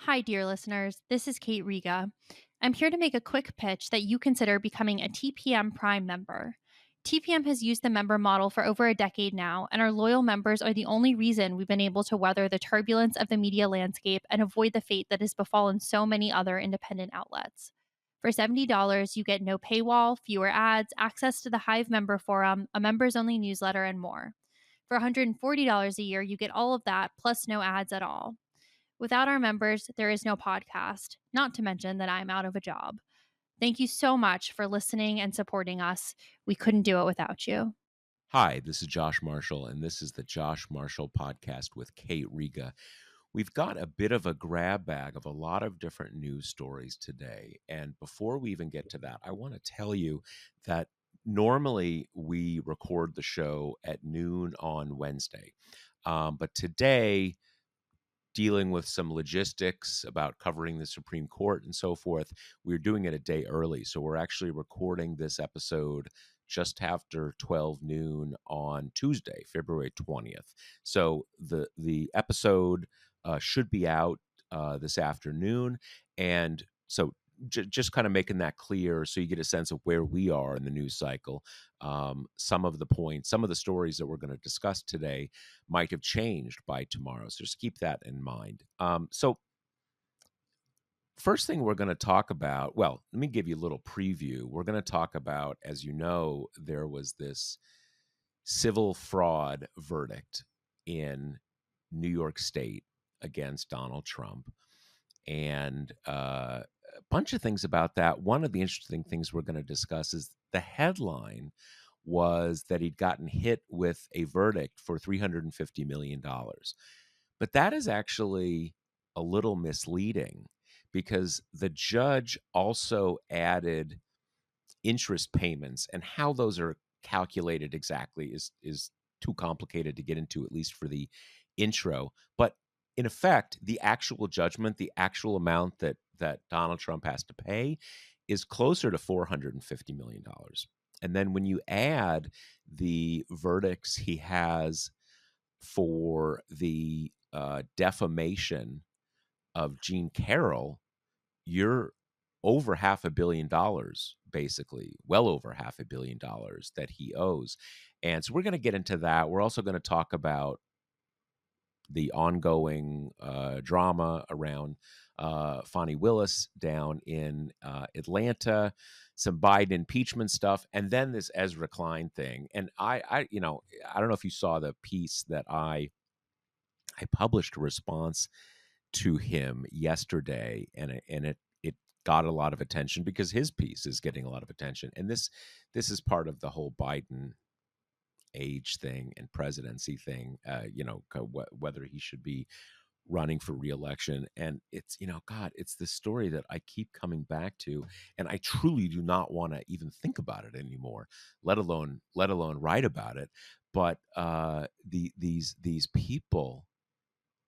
Hi, dear listeners. This is Kate Riga. I'm here to make a quick pitch that you consider becoming a TPM Prime member. TPM has used the member model for over a decade now, and our loyal members are the only reason we've been able to weather the turbulence of the media landscape and avoid the fate that has befallen so many other independent outlets. For $70, you get no paywall, fewer ads, access to the Hive member forum, a members only newsletter, and more. For $140 a year, you get all of that, plus no ads at all. Without our members, there is no podcast, not to mention that I'm out of a job. Thank you so much for listening and supporting us. We couldn't do it without you. Hi, this is Josh Marshall, and this is the Josh Marshall Podcast with Kate Riga. We've got a bit of a grab bag of a lot of different news stories today. And before we even get to that, I want to tell you that normally we record the show at noon on Wednesday. But today, dealing with some logistics about covering the Supreme Court and so forth, we're doing it a day early. So we're actually recording this episode just after 12 noon on Tuesday, February 20th. So the episode should be out this afternoon. And so just kind of making that clear so you get a sense of where we are in the news cycle. Some of the points, some of the stories that we're going to discuss today might have changed by tomorrow. So just keep that in mind. So first thing we're going to talk about, well, let me give you a little preview. We're going to talk about, as you know, there was this civil fraud verdict in New York State against Donald Trump. And a bunch of things about that. One of the interesting things we're going to discuss is the headline was that he'd gotten hit with a verdict for $350 million. But that is actually a little misleading because the judge also added interest payments, and how those are calculated exactly is too complicated to get into, at least for the intro. But in effect, the actual judgment, the actual amount that Donald Trump has to pay is closer to $450 million. And then when you add the verdicts he has for the defamation of Jean Carroll, you're over $500 million, basically, well over $500 million that he owes. And so we're going to get into that. We're also going to talk about the ongoing drama around Fani Willis down in Atlanta, some Biden impeachment stuff, and then this Ezra-Klein thing. And I don't know if you saw the piece that I published a response to him yesterday, and it got a lot of attention because his piece is getting a lot of attention. And this is part of the whole Biden age thing and presidency thing, whether he should be running for reelection. And it's, God, it's the story that I keep coming back to, and I truly do not want to even think about it anymore, let alone write about it. But these people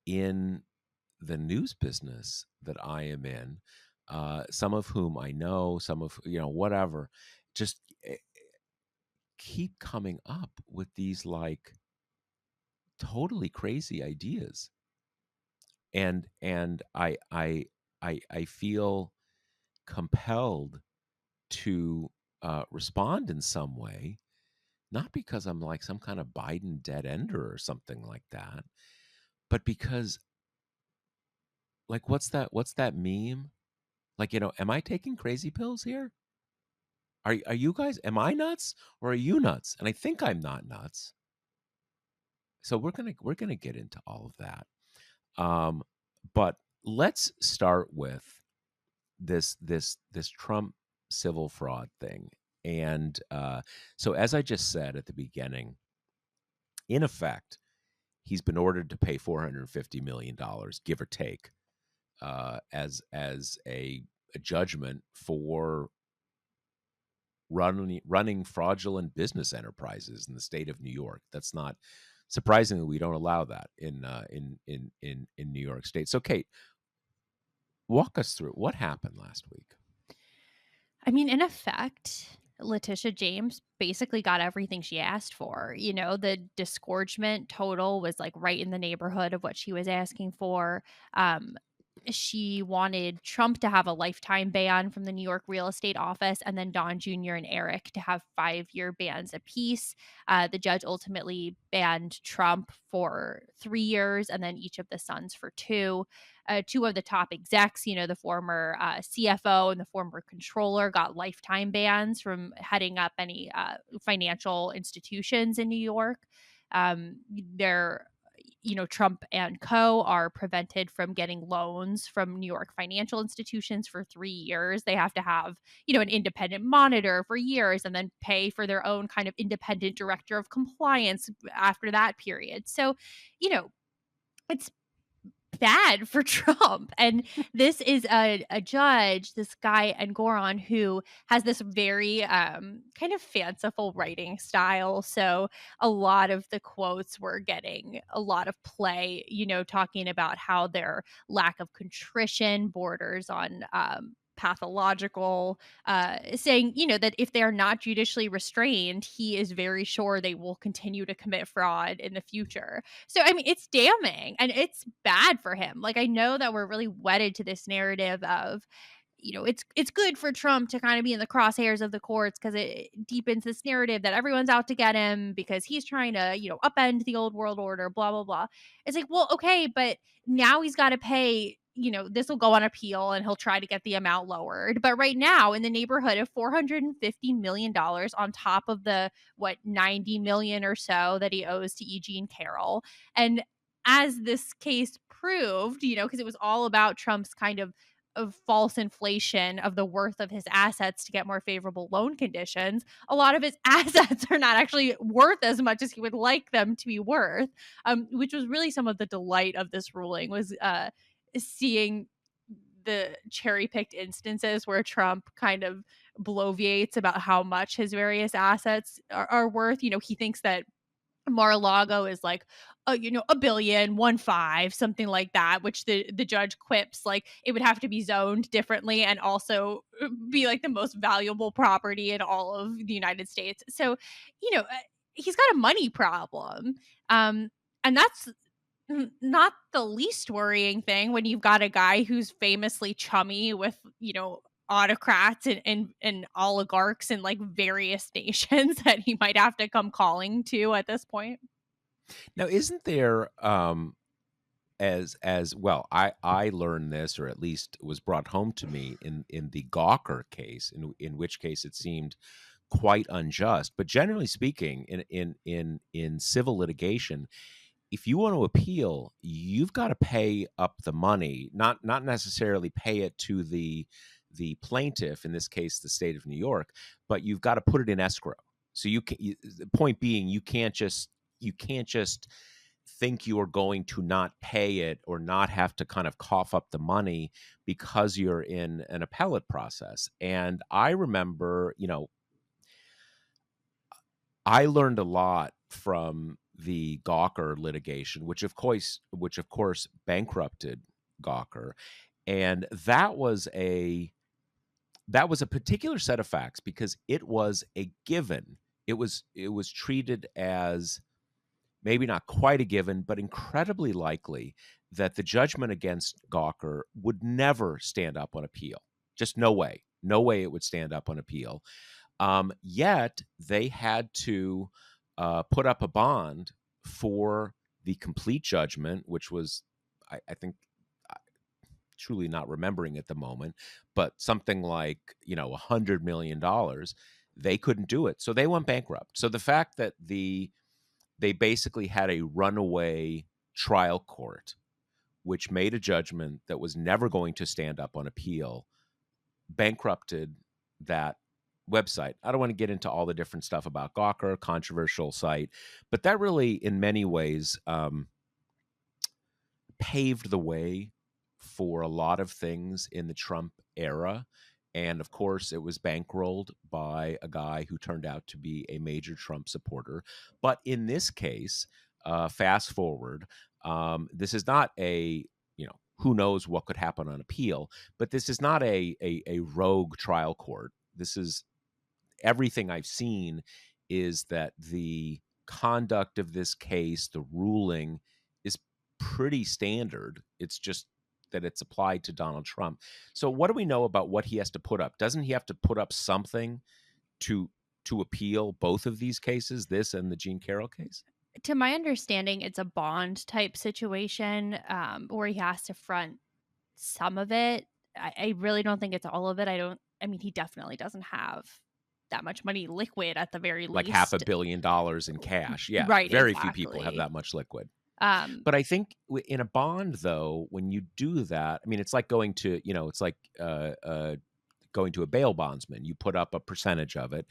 in the news business that I am in, some of whom I know, some of, whatever, just keep coming up with these like totally crazy ideas. And I feel compelled to respond in some way, not because I'm like some kind of Biden dead ender or something like that, but because, like, what's that meme? Like, am I taking crazy pills here? Are you guys, am I nuts or are you nuts? And I think I'm not nuts. So we're gonna get into all of that. But let's start with this Trump civil fraud thing. And so as I just said at the beginning, in effect, he's been ordered to pay $450 million, give or take, as a judgment for running fraudulent business enterprises in the state of New York. That's not surprisingly, we don't allow that in New York State. So, Kate, walk us through what happened last week. I mean, in effect, Letitia James basically got everything she asked for. The disgorgement total was like right in the neighborhood of what she was asking for. She wanted Trump to have a lifetime ban from the New York real estate office, and then Don Jr. and Eric to have 5-year bans apiece. The judge ultimately banned Trump for 3 years, and then each of the sons for two. Two of the top execs, the former CFO and the former controller, got lifetime bans from heading up any financial institutions in New York. They're Trump and co are prevented from getting loans from New York financial institutions for 3 years. They have to have, an independent monitor for years and then pay for their own kind of independent director of compliance after that period. So, you know, it's bad for Trump. And this is a judge, this guy Engoron, who has this very kind of fanciful writing style. So a lot of the quotes were getting a lot of play, talking about how their lack of contrition borders on pathological, saying, that if they're not judicially restrained, he is very sure they will continue to commit fraud in the future. So, I mean, it's damning and it's bad for him. Like, I know that we're really wedded to this narrative of, it's good for Trump to kind of be in the crosshairs of the courts because it deepens this narrative that everyone's out to get him because he's trying to, upend the old world order, blah, blah, blah. It's like, well, okay, but now he's got to pay. This will go on appeal and he'll try to get the amount lowered. But right now, in the neighborhood of $450 million on top of the 90 million or so that he owes to Eugene Carroll. And as this case proved, because it was all about Trump's kind of false inflation of the worth of his assets to get more favorable loan conditions, a lot of his assets are not actually worth as much as he would like them to be worth, which was really some of the delight of this ruling was seeing the cherry picked instances where Trump kind of bloviates about how much his various assets are worth. He thinks that Mar-a-Lago is like, a billion, 1.5, something like that, which the judge quips like it would have to be zoned differently and also be like the most valuable property in all of the United States. So, he's got a money problem. And that's not the least worrying thing when you've got a guy who's famously chummy with, autocrats and oligarchs in like various nations that he might have to come calling to at this point. Now, isn't there as well, I learned this, or at least was brought home to me in the Gawker case, in which case it seemed quite unjust. But generally speaking, in civil litigation, if you want to appeal, you've got to pay up the money, not necessarily pay it to the plaintiff, in this case the state of New York, but you've got to put it in escrow. So the point being, you can't just think you are going to not pay it or not have to kind of cough up the money because you're in an appellate process. And I remember, I learned a lot from the Gawker litigation, which of course bankrupted Gawker, and that was a particular set of facts because it was a given. It was treated as maybe not quite a given, but incredibly likely that the judgment against Gawker would never stand up on appeal. Just no way. No way it would stand up on appeal. Yet they had to put up a bond for the complete judgment, which was, I think, truly not remembering at the moment, but something like $100 million. They couldn't do it, so they went bankrupt. So the fact that they basically had a runaway trial court, which made a judgment that was never going to stand up on appeal, bankrupted that website. I don't want to get into all the different stuff about Gawker, controversial site, but that really, in many ways, paved the way for a lot of things in the Trump era. And of course, it was bankrolled by a guy who turned out to be a major Trump supporter. But in this case, fast forward, this is not who knows what could happen on appeal, but this is not a rogue trial court. This is everything I've seen is that the conduct of this case, the ruling, is pretty standard. It's just it's applied to Donald Trump. So what do we know about what he has to put up? Doesn't he have to put up something to appeal both of these cases, this and the Jean Carroll case? To my understanding, it's a bond type situation, where he has to front some of it. I really don't think it's all of it. I mean, he definitely doesn't have that much money liquid at the very Like half a least. billion dollars in cash. Yeah, Right, very few people have exactly. that much liquid. Um, But I think in a bond, though, when you do that, I mean, it's like going to, it's like going to a bail bondsman. You put up a percentage of it.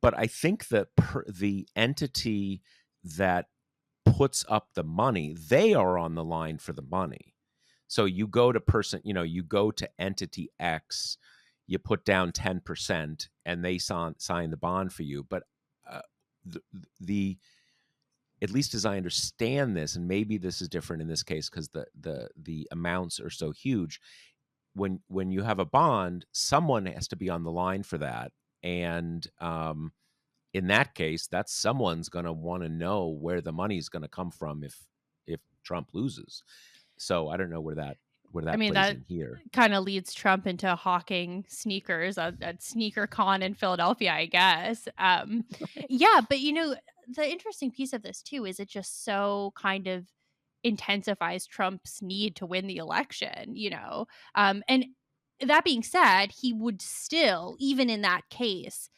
But I think that the entity that puts up the money, they are on the line for the money. So you go to you go to entity X, you put down 10%, and they sign the bond for you. But uh, the at least as I understand this, and maybe this is different in this case because the amounts are so huge. When you have a bond, someone has to be on the line for that, and in that case, that someone's going to want to know where the money is going to come from if Trump loses. So I don't know where I that mean, plays that in here. kind of leads Trump into hawking sneakers at Sneaker Con in Philadelphia, I guess. Yeah, but the interesting piece of this too is it just so kind of intensifies Trump's need to win the election. And that being said, he would still, even in that case,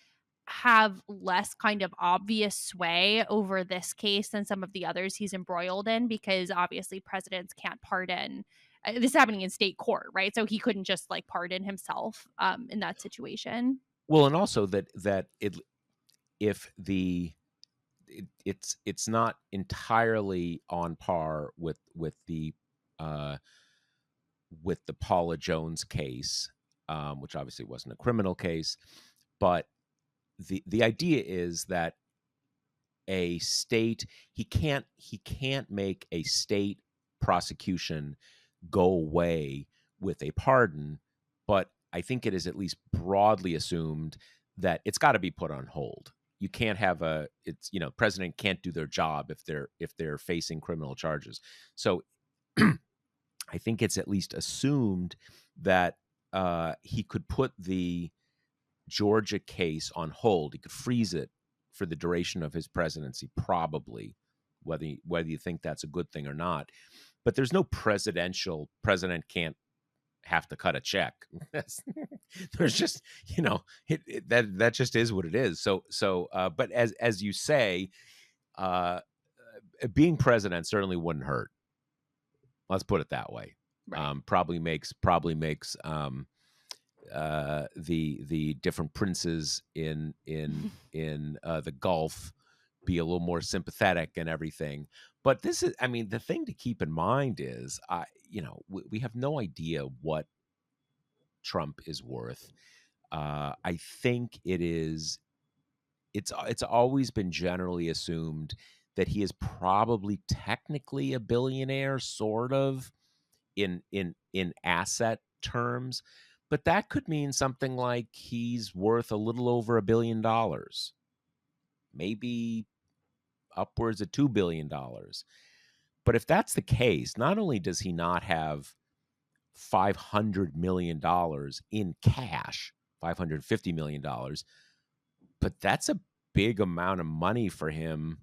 have less kind of obvious sway over this case than some of the others he's embroiled in, because obviously presidents can't pardon. This is happening in state court, right? So he couldn't just like pardon himself in that situation. Well, and also that if it's not entirely on par uh, with the Paula Jones case, which obviously wasn't a criminal case, but the idea is that a state he can't make a state prosecution go away with a pardon, but I think it is at least broadly assumed that it's got to be put on hold. You can't have president can't do their job if they're facing criminal charges. So I think it's at least assumed that he could put the Georgia case on hold. He could freeze it for the duration of his presidency, probably, whether you think that's a good thing or not. But there's no president can't have to cut a check. There's just that just is what it is. But as you say, uh, being president certainly wouldn't hurt. Let's put it that way. Right. Probably makes the different princes in the Gulf be a little more sympathetic and everything. But this is, I mean, the thing to keep in mind is, we have no idea what Trump is worth. I think it's always been generally assumed that he is probably technically a billionaire, sort of, in asset terms, but that could mean something like he's worth a little over $1 billion, maybe upwards of $2 billion. But if that's the case, not only does he not have $500 million in cash, $550 million, but that's a big amount of money for him,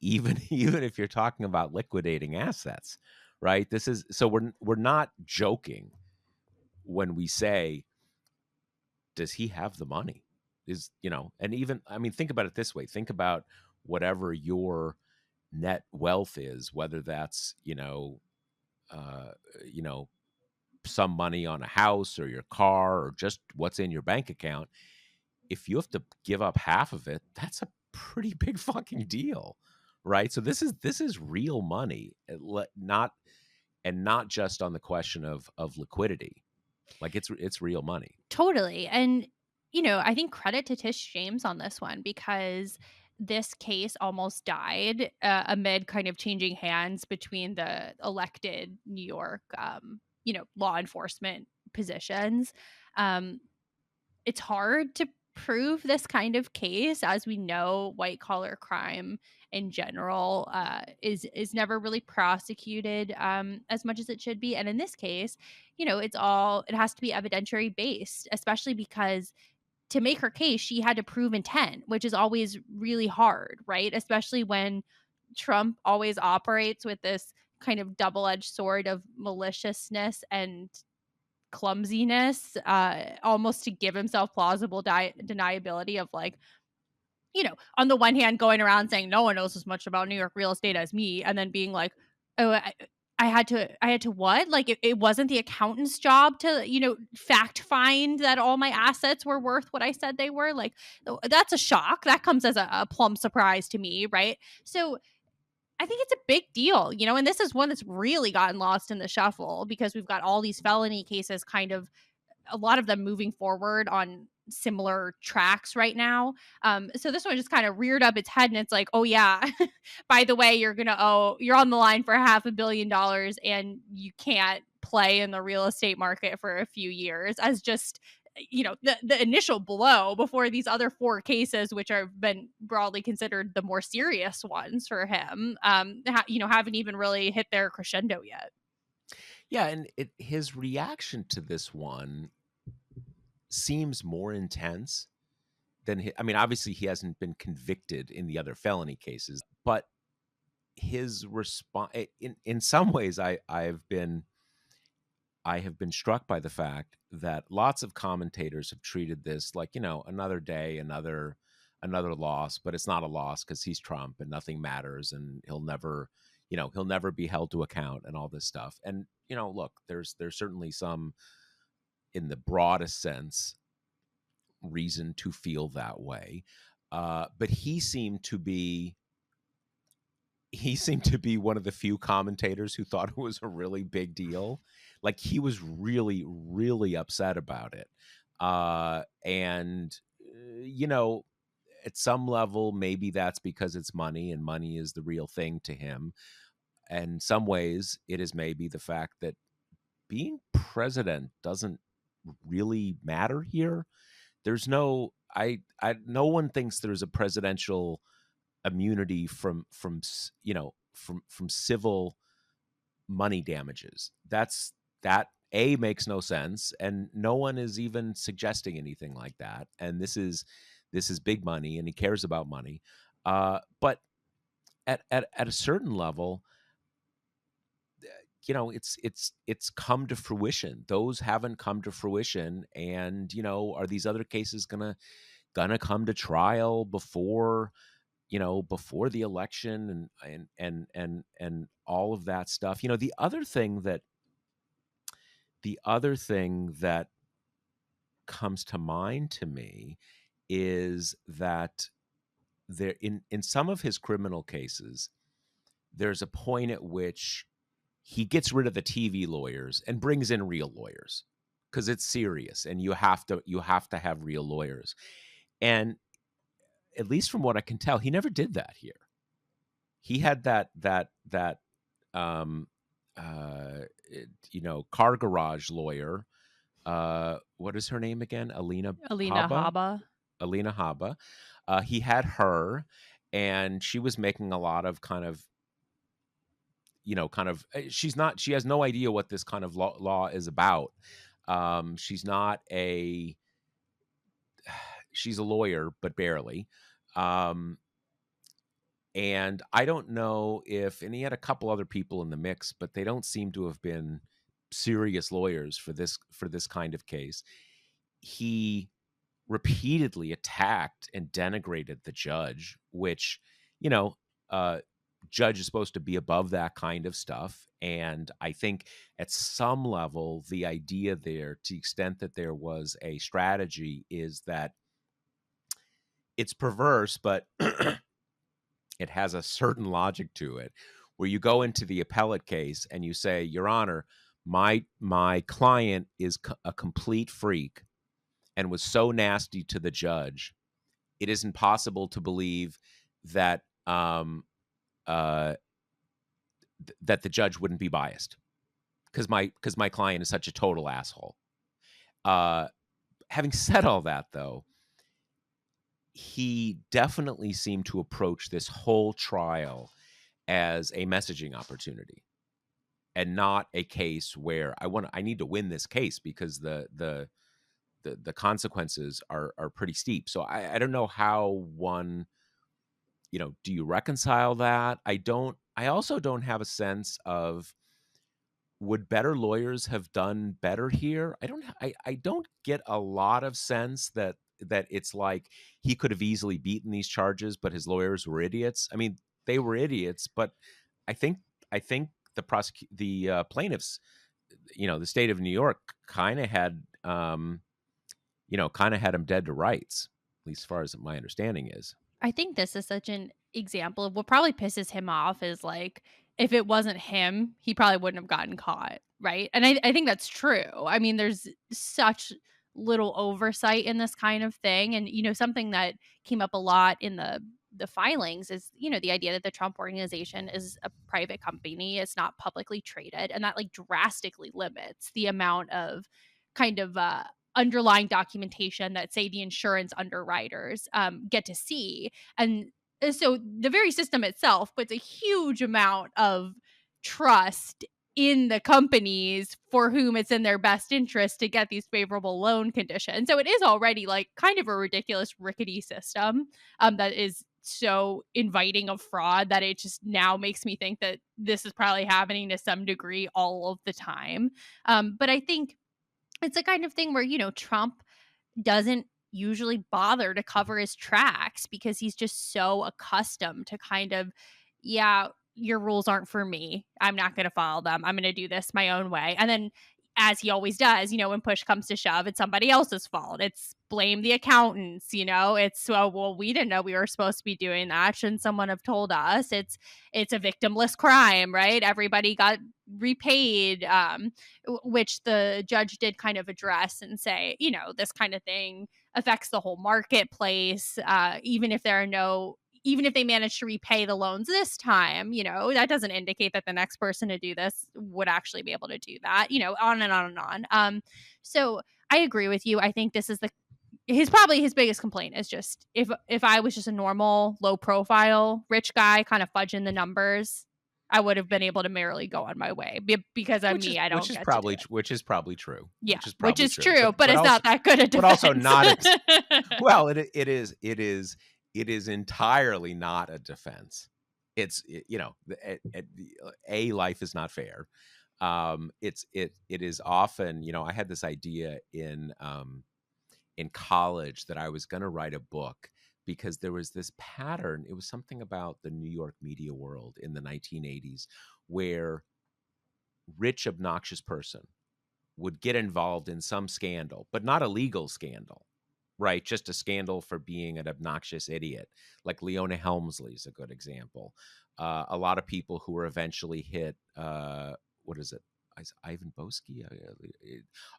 even if you're talking about liquidating assets, right? This is so we're not joking when we say, does he have the money? And even, I mean, think about it this way. Think about whatever your net wealth is, whether that's, uh, you know, some money on a house or your car or just what's in your bank account. If you have to give up half of it, that's a pretty big fucking deal, right? So this is real money, not just on the question of liquidity. Like it's real money. Totally. And, I think credit to Tish James on this one, because this case almost died amid kind of changing hands between the elected New York, law enforcement positions. Um, it's hard to prove this kind of case. As we know, white collar crime in general is never really prosecuted as much as it should be. And in this case, it has to be evidentiary based, especially because to make her case, she had to prove intent, which is always really hard, right? Especially when Trump always operates with this kind of double edged sword of maliciousness and clumsiness, almost to give himself plausible deniability of like, on the one hand, going around saying no one knows as much about New York real estate as me, and then being like, oh, I had to what? Like it wasn't the accountant's job to, fact find that all my assets were worth what I said they were. Like that's a shock. That comes as a plumb surprise to me, right? So I think it's a big deal, and this is one that's really gotten lost in the shuffle because we've got all these felony cases kind of a lot of them moving forward on similar tracks right now. So this one just kind of reared up its head and it's like, oh yeah, by the way, you're on the line for $500 million and you can't play in the real estate market for a few years as just the initial blow before these other four cases, which have been broadly considered the more serious ones for him, haven't even really hit their crescendo yet. Yeah, and his reaction to this one seems more intense than I mean, obviously he hasn't been convicted in the other felony cases, but his response in some ways I have been struck by the fact that lots of commentators have treated this like, another day, another loss, but it's not a loss because he's Trump and nothing matters and he'll never be held to account and all this stuff. And, look, there's certainly some, in the broadest sense, reason to feel that way. But he seemed to be one of the few commentators who thought it was a really big deal. Like he was really, really upset about it. And at some level, maybe that's because it's money and money is the real thing to him. And in some ways, it is maybe the fact that being president doesn't really matter here. There's no one thinks there's a presidential immunity from civil money damages. That A makes no sense, and no one is even suggesting anything like that. And this is big money, and he cares about money. But at a certain level, it's come to fruition. Those haven't come to fruition, and are these other cases gonna come to trial before the election and all of that stuff. The other thing that comes to mind to me is that there in some of his criminal cases, there's a point at which he gets rid of the TV lawyers and brings in real lawyers because it's serious and you have to have real lawyers. And at least from what I can tell, he never did that here. He had that um car garage lawyer. What is her name again? Alina Habba. Alina Habba. He had her, and she was making a lot of she has no idea what this kind of law is about. She's a lawyer, but barely. And I don't know and he had a couple other people in the mix, but they don't seem to have been serious lawyers for this kind of case. He repeatedly attacked and denigrated the judge, which, judge is supposed to be above that kind of stuff. And I think at some level, the idea there, to the extent that there was a strategy, is that it's perverse, but it has a certain logic to it, where you go into the appellate case and you say, Your Honor, my client is a complete freak and was so nasty to the judge, it is impossible to believe that that the judge wouldn't be biased because my client is such a total asshole. Having said all that, though, he definitely seemed to approach this whole trial as a messaging opportunity and not a case where I need to win this case because the consequences are pretty steep. So I don't know how one, do you reconcile that? I also don't have a sense of, would better lawyers have done better here? I don't get a lot of sense that it's like he could have easily beaten these charges, but his lawyers were idiots. I mean, they were idiots, but I think I think the plaintiffs, the state of New York kind of had kind of had him dead to rights, at least as far as my understanding is. I think this is such an example of what probably pisses him off is like if it wasn't him, he probably wouldn't have gotten caught, right? And I think that's true. I mean, there's such little oversight in this kind of thing. And, something that came up a lot in the filings is, the idea that the Trump organization is a private company, it's not publicly traded, and that like drastically limits the amount of kind of underlying documentation that say the insurance underwriters get to see. And so the very system itself puts a huge amount of trust in the companies for whom it's in their best interest to get these favorable loan conditions. So it is already like kind of a ridiculous, rickety system that is so inviting of fraud that it just now makes me think that this is probably happening to some degree all of the time. But I think it's the kind of thing where, Trump doesn't usually bother to cover his tracks because he's just so accustomed to kind of, yeah, your rules aren't for me. I'm not going to follow them. I'm going to do this my own way. And then, as he always does, when push comes to shove, it's somebody else's fault. It's blame the accountants, it's, oh, well, we didn't know we were supposed to be doing that. Shouldn't someone have told us? It's a victimless crime, right? Everybody got repaid, which the judge did kind of address and say, this kind of thing affects the whole marketplace. Even if they manage to repay the loans this time, that doesn't indicate that the next person to do this would actually be able to do that, on and on and on. So I agree with you. I think this is his biggest complaint is just if I was just a normal low profile rich guy kind of fudging the numbers, I would have been able to merely go on my way. Because I'm Which is me, I which don't is get to do probably it. which is probably true. Yeah, Which is which probably is true. true, but it's Also not that good a but also defense. not well, it is entirely not a defense. It's life is not fair. It is often, I had this idea in college that I was going to write a book because there was this pattern. It was something about the New York media world in the 1980s where rich, obnoxious person would get involved in some scandal, but not a legal scandal, right? Just a scandal for being an obnoxious idiot. Like Leona Helmsley is a good example. A lot of people who were eventually hit, what is it? Ivan Boesky?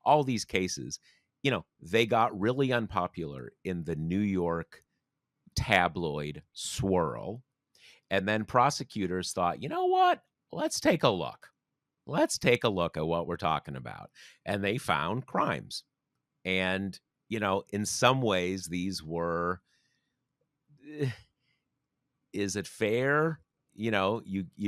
All these cases, they got really unpopular in the New York tabloid swirl. And then prosecutors thought, you know what? Let's take a look. Let's take a look at what we're talking about. And they found crimes. And, in some ways, these were, is it fair? You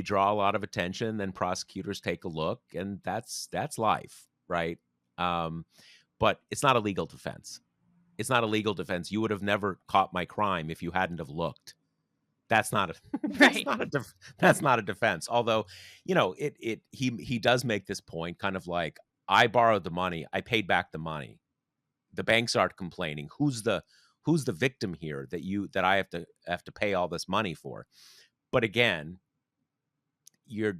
draw a lot of attention, then prosecutors take a look, and that's life, right? But it's not a legal defense. It's not a legal defense. You would have never caught my crime if you hadn't have looked. That's not a Right. that's not a defense. Although, he does make this point, kind of like, I borrowed the money, I paid back the money. The banks aren't complaining. Who's the victim here that I have to pay all this money for? But again, you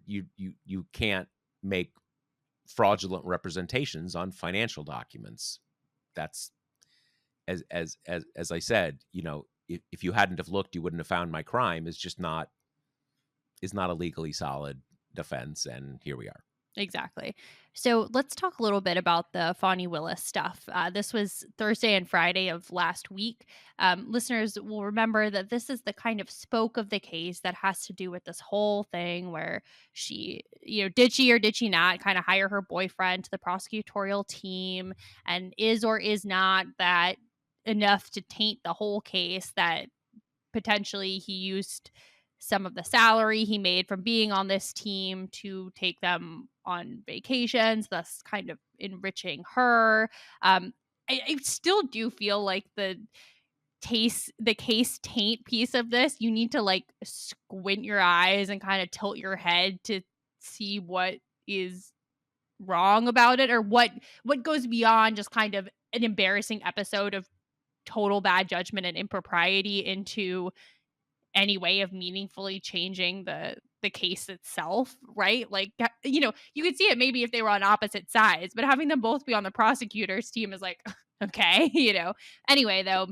can't make fraudulent representations on financial documents. That's as I said, if you hadn't have looked, you wouldn't have found my crime is not a legally solid defense. And here we are. Exactly. So let's talk a little bit about the Fani Willis stuff. This was Thursday and Friday of last week. Listeners will remember that this is the kind of spoke of the case that has to do with this whole thing where she, did she or did she not kind of hire her boyfriend to the prosecutorial team, and is or is not that enough to taint the whole case that potentially he used some of the salary he made from being on this team to take them on vacations, thus kind of enriching her. I still do feel like the case taint piece of this, you need to like squint your eyes and kind of tilt your head to see what is wrong about it, or what goes beyond just kind of an embarrassing episode of total bad judgment and impropriety into any way of meaningfully changing the case itself, right? Like, you could see it maybe if they were on opposite sides, but having them both be on the prosecutor's team is like, okay, Anyway, though,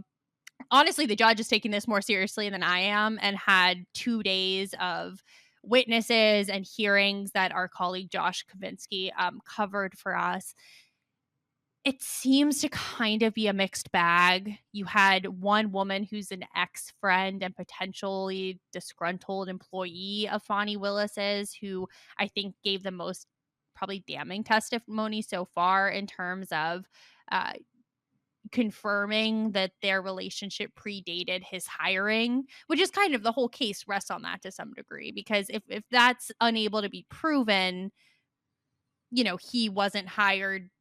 honestly, the judge is taking this more seriously than I am and had 2 days of witnesses and hearings that our colleague Josh Kavinsky covered for us. It seems to kind of be a mixed bag. You had one woman who's an ex-friend and potentially disgruntled employee of Fani Willis's, who I think gave the most probably damning testimony so far in terms of uh, confirming that their relationship predated his hiring, which is kind of the whole case rests on that to some degree, because if that's unable to be proven, he wasn't hired,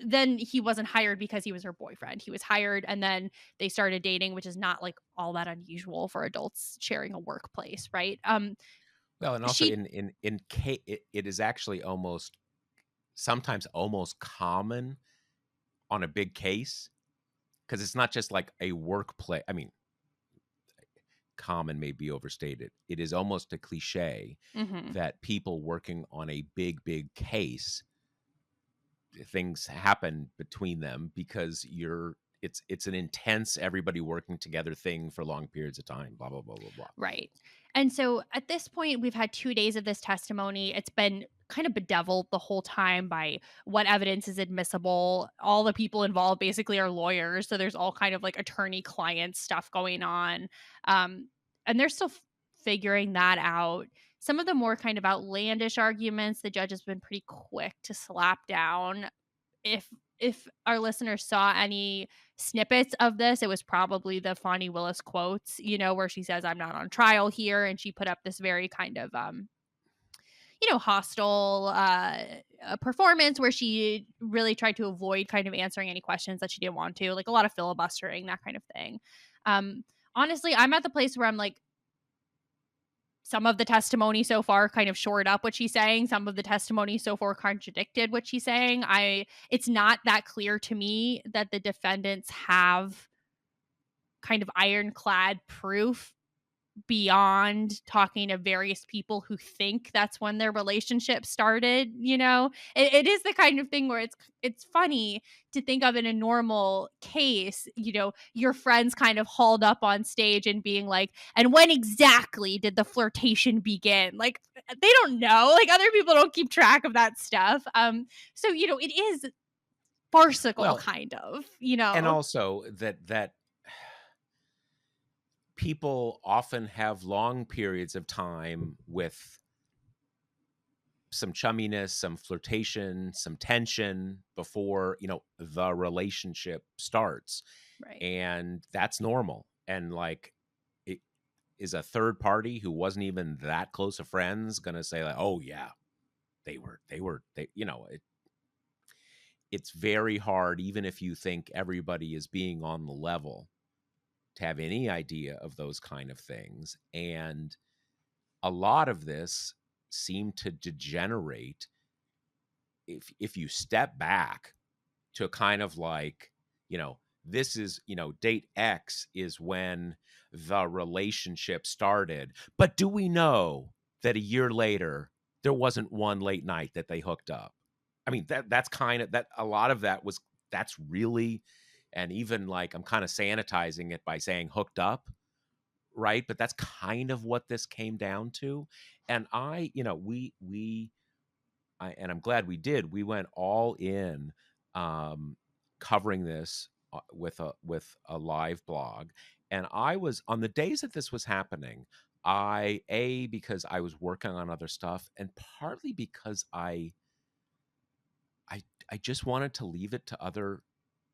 then he wasn't hired because he was her boyfriend. He was hired and then they started dating, which is not like all that unusual for adults sharing a workplace, right? Well, and also She it is actually sometimes almost common on a big case, because it's not just like a workplace. I mean, common may be overstated. It is almost a cliche Mhm. that people working on a big case, things happen between them because it's an intense, everybody working together thing for long periods of time, blah blah blah blah blah. Right. And so at this point, we've had 2 days of this testimony. It's been kind of bedeviled the whole time by what evidence is admissible. All the people involved basically are lawyers, so there's all kind of like attorney-client stuff going on. Um, and they're still figuring that out. Some of the more kind of outlandish arguments, the judge has been pretty quick to slap down. If our listeners saw any snippets of this, it was probably the Fani Willis quotes, where she says, "I'm not on trial here," and she put up this very kind of hostile performance where she really tried to avoid kind of answering any questions that she didn't want to, like a lot of filibustering, that kind of thing. Um, Honestly, I'm at the place where I'm like, some of the testimony so far kind of shored up what she's saying. Some of the testimony so far contradicted what she's saying. It's not that clear to me that the defendants have kind of ironclad proof beyond talking to various people who think that's when their relationship started. It is the kind of thing where it's funny to think of in a normal case, your friends kind of hauled up on stage and being like, and when exactly did the flirtation begin? Like, they don't know, like other people don't keep track of that stuff. So it is farcical, Well, kind of, and also that people often have long periods of time with some chumminess, some flirtation, some tension before, the relationship starts. Right. And that's normal. And like, it is a third party who wasn't even that close of friends going to say like, "Oh yeah, it's very hard, even if you think everybody is being on the level, to have any idea of those kind of things." And a lot of this seemed to degenerate, if you step back, to kind of like, this is, date X is when the relationship started. But do we know that a year later there wasn't one late night that they hooked up? I mean, that's kind of that, a lot of that was, that's really, and even like I'm kind of sanitizing it by saying hooked up, right? But that's kind of what this came down to. And and I'm glad we did. We went all in, covering this, with a live blog. And I was on the days that this was happening. Because I was working on other stuff, and partly because I just wanted to leave it to other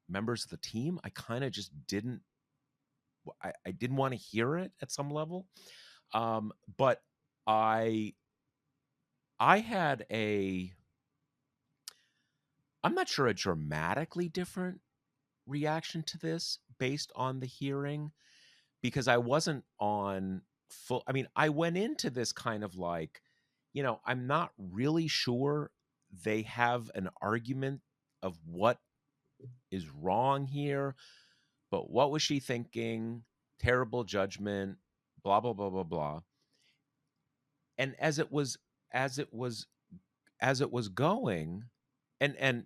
members of the team, I kind of just didn't. I didn't want to hear it at some level. But I I had a I'm not sure a dramatically different reaction to this based on the hearing because I wasn't on full. I mean, I went into this kind of like, I'm not really sure they have an argument of what is wrong here, but what was she thinking? Terrible judgment, blah, blah, blah, blah, blah. And as it was, as it was going, and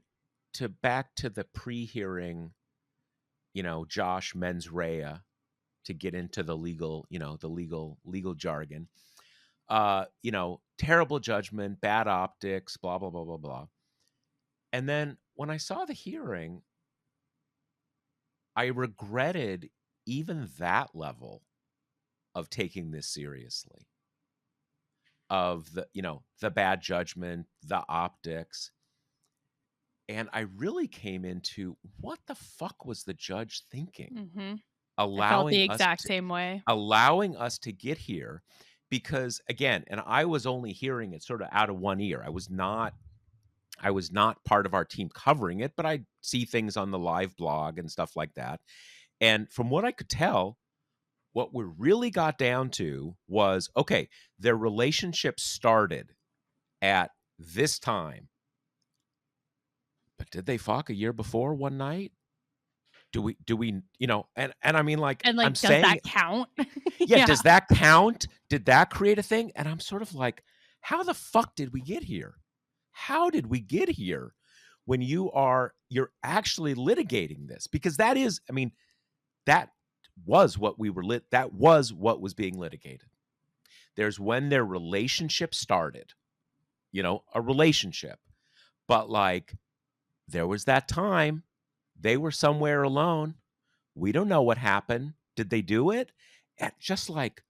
to back to the pre-hearing, Josh mens rea, to get into the legal, the legal jargon. Terrible judgment, bad optics, blah, blah, blah, blah, blah. And then when I saw the hearing, I regretted even that level of taking this seriously, of the bad judgment, the optics. And I really came into what the fuck was the judge thinking? Mm-hmm. I felt Allowing the us exact to same way. get here, because again, and I was only hearing it sort of out of one ear. I was not part of our team covering it, but I see things on the live blog and stuff like that. And from what I could tell, what we really got down to was, okay, their relationship started at this time, but did they fuck a year before one night? Do we, and I mean, like, And I'm like, does saying, that count? yeah, Yeah. does that count? Did that create a thing? And I'm sort of like, how the fuck did we get here? How did we get here when you're actually litigating this? Because that is, I mean, that was what that was what was being litigated. There's when their relationship started, a relationship. But like, there was that time they were somewhere alone. We don't know what happened. Did they do it? And just like,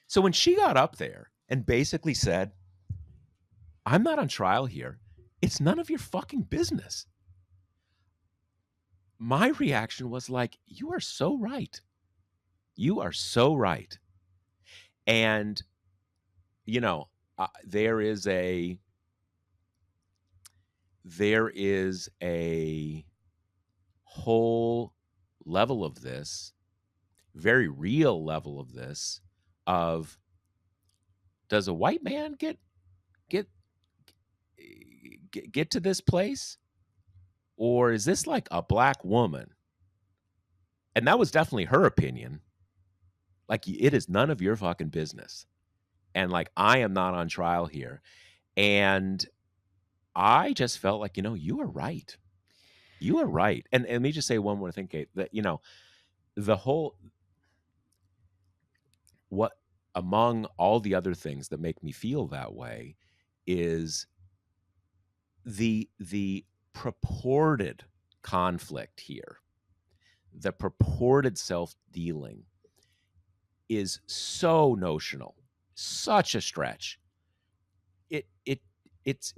so when she got up there and basically said, I'm not on trial here, it's none of your fucking business. My reaction was like, you are so right. You are so right. And, you know, there is a whole level of this, very real level of this, of, does a white man get get to this place, or is this like a black woman? And that was definitely her opinion. Like, it is none of your fucking business. And like, I am not on trial here. And I just felt like, you are right. You are right. And let me just say one more thing, Kate, that, the whole, what, among all the other things that make me feel that way, is the purported conflict here, the purported self-dealing is so notional, such a stretch. It it it's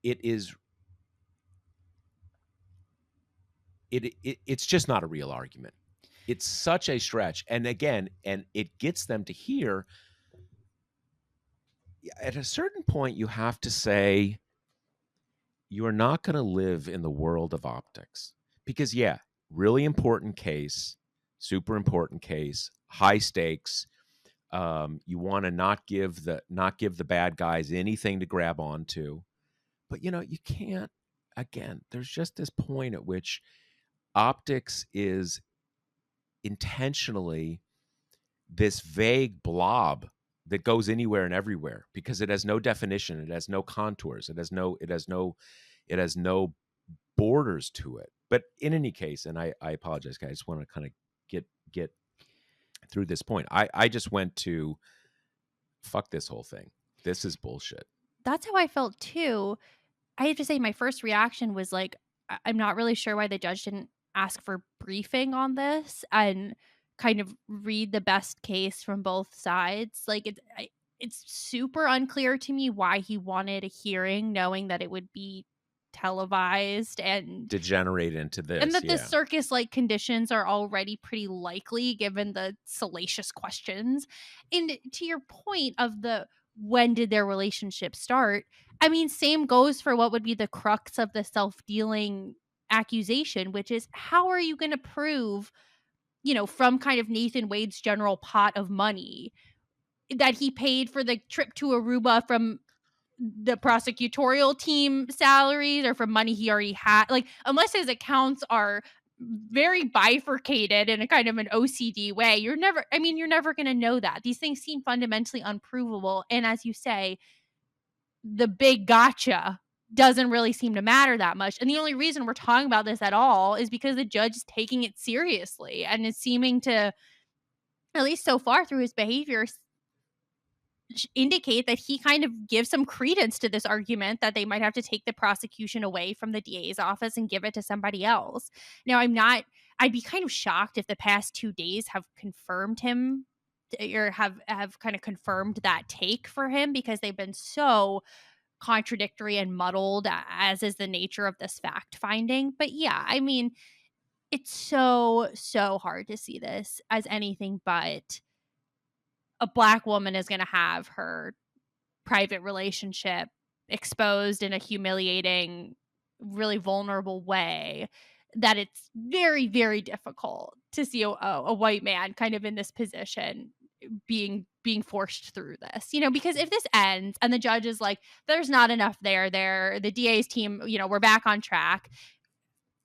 it is it's just not a real argument. It's such a stretch. And again, and it gets them to hear, at a certain point you have to say, you are not going to live in the world of optics. Because yeah, really important case, super important case, high stakes. You want to not give the bad guys anything to grab onto. But you can't. Again, there's just this point at which optics is intentionally this vague blob that goes anywhere and everywhere, because it has no definition, it has no contours, it has no borders to it. But in any case, and I apologize, guys, I just want to kind of get through this point. I just went to, fuck this whole thing. This is bullshit. That's how I felt too. I have to say, my first reaction was like, I'm not really sure why the judge didn't ask for briefing on this and kind of read the best case from both sides. Like, it's super unclear to me why he wanted a hearing, knowing that it would be televised and degenerate into this. that the Yeah. circus-like conditions are already pretty likely given the salacious questions. And to your point of the when did their relationship start? I mean, same goes for what would be the crux of the self-dealing accusation, which is how are you going to prove, from kind of Nathan Wade's general pot of money that he paid for the trip to Aruba from the prosecutorial team salaries or from money he already had. Like, unless his accounts are very bifurcated in a kind of an OCD way, you're never going to know that. These things seem fundamentally unprovable. And as you say, the big gotcha doesn't really seem to matter that much. And the only reason we're talking about this at all is because the judge is taking it seriously and is seeming to, at least so far through his behavior, indicate that he kind of gives some credence to this argument that they might have to take the prosecution away from the DA's office and give it to somebody else. Now, I'd be kind of shocked if the past 2 days have confirmed him or have kind of confirmed that take for him, because they've been so contradictory and muddled, as is the nature of this fact finding. But yeah, I mean, it's so hard to see this as anything but a Black woman is going to have her private relationship exposed in a humiliating, really vulnerable way, that it's very, very difficult to see a white man kind of in this position being forced through this. Because if this ends and the judge is like, there's not enough there, the DA's team, we're back on track,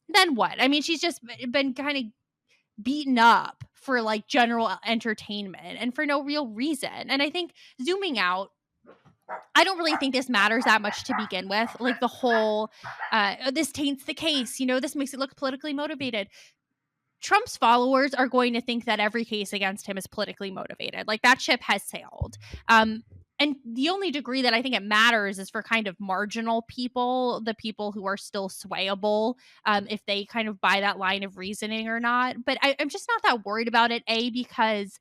then what? I mean, she's just been kind of beaten up for like general entertainment and for no real reason. And I think zooming out, I don't really think this matters that much to begin with. Like the whole, this taints the case, this makes it look politically motivated. Trump's followers are going to think that every case against him is politically motivated. Like that ship has sailed. And the only degree that I think it matters is for kind of marginal people, the people who are still swayable, if they kind of buy that line of reasoning or not. But I'm just not that worried about it, because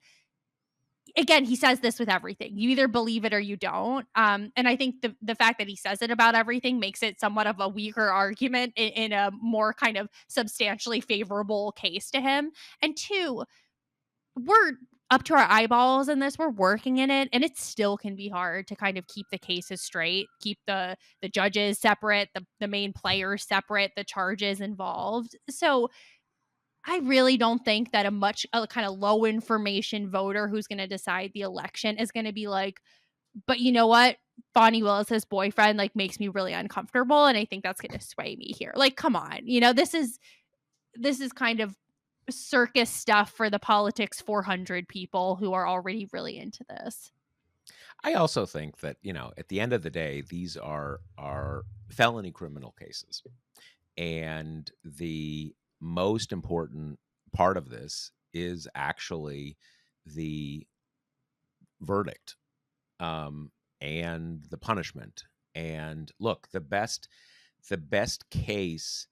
again, he says this with everything. You either believe it or you don't. And I think the fact that he says it about everything makes it somewhat of a weaker argument in a more kind of substantially favorable case to him. And two, we're up to our eyeballs in this. We're working in it, and it still can be hard to kind of keep the cases straight, keep the judges separate, the main players separate, the charges involved. So I really don't think that a kind of low information voter who's going to decide the election is going to be like, but you know what? Fani Willis's boyfriend like makes me really uncomfortable, and I think that's going to sway me here. Like, come on, this is kind of circus stuff for the politics 400 people who are already really into this. I also think that, at the end of the day, these are felony criminal cases. And the most important part of this is actually the verdict, and the punishment. And look, the best case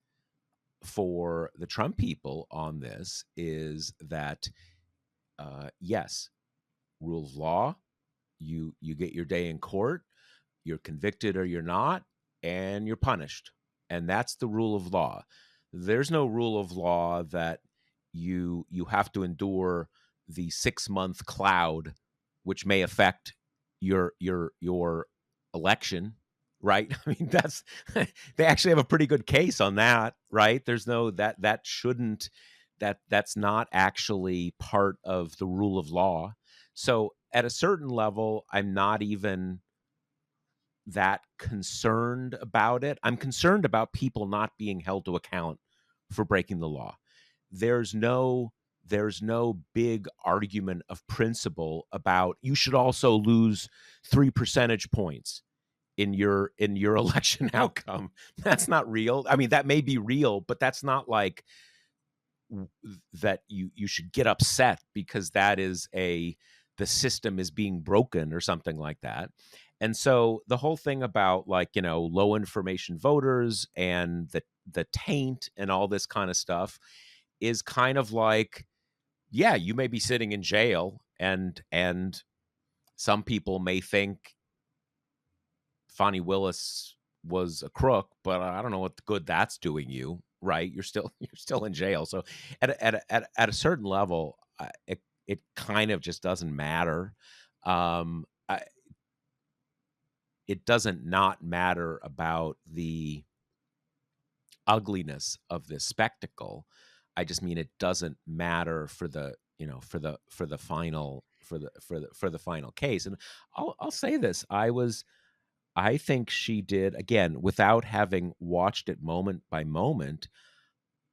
for the Trump people on this is that, yes, rule of law, you get your day in court, you're convicted or you're not, and you're punished. And that's the rule of law. There's no rule of law that you have to endure the 6-month cloud, which may affect your election, right? I mean, that's they actually have a pretty good case on that, right? There's no that's not actually part of the rule of law. So at a certain level, I'm not even that concerned about it. I'm concerned about people not being held to account for breaking the law. There's no big argument of principle about you should also lose 3 percentage points in your election outcome. That's not real. I mean, that may be real, but that's not like that you should get upset because that is the system is being broken or something like that. And so the whole thing about low information voters and the taint and all this kind of stuff is kind of like, yeah, you may be sitting in jail and some people may think Fani Willis was a crook, but I don't know what good that's doing you, right? You're still in jail. So at a certain level, it kind of just doesn't matter. I, it doesn't not matter about the ugliness of this spectacle. I just mean it doesn't matter for the for the final for the final case. And I'll say this: I think she did, again, without having watched it moment by moment.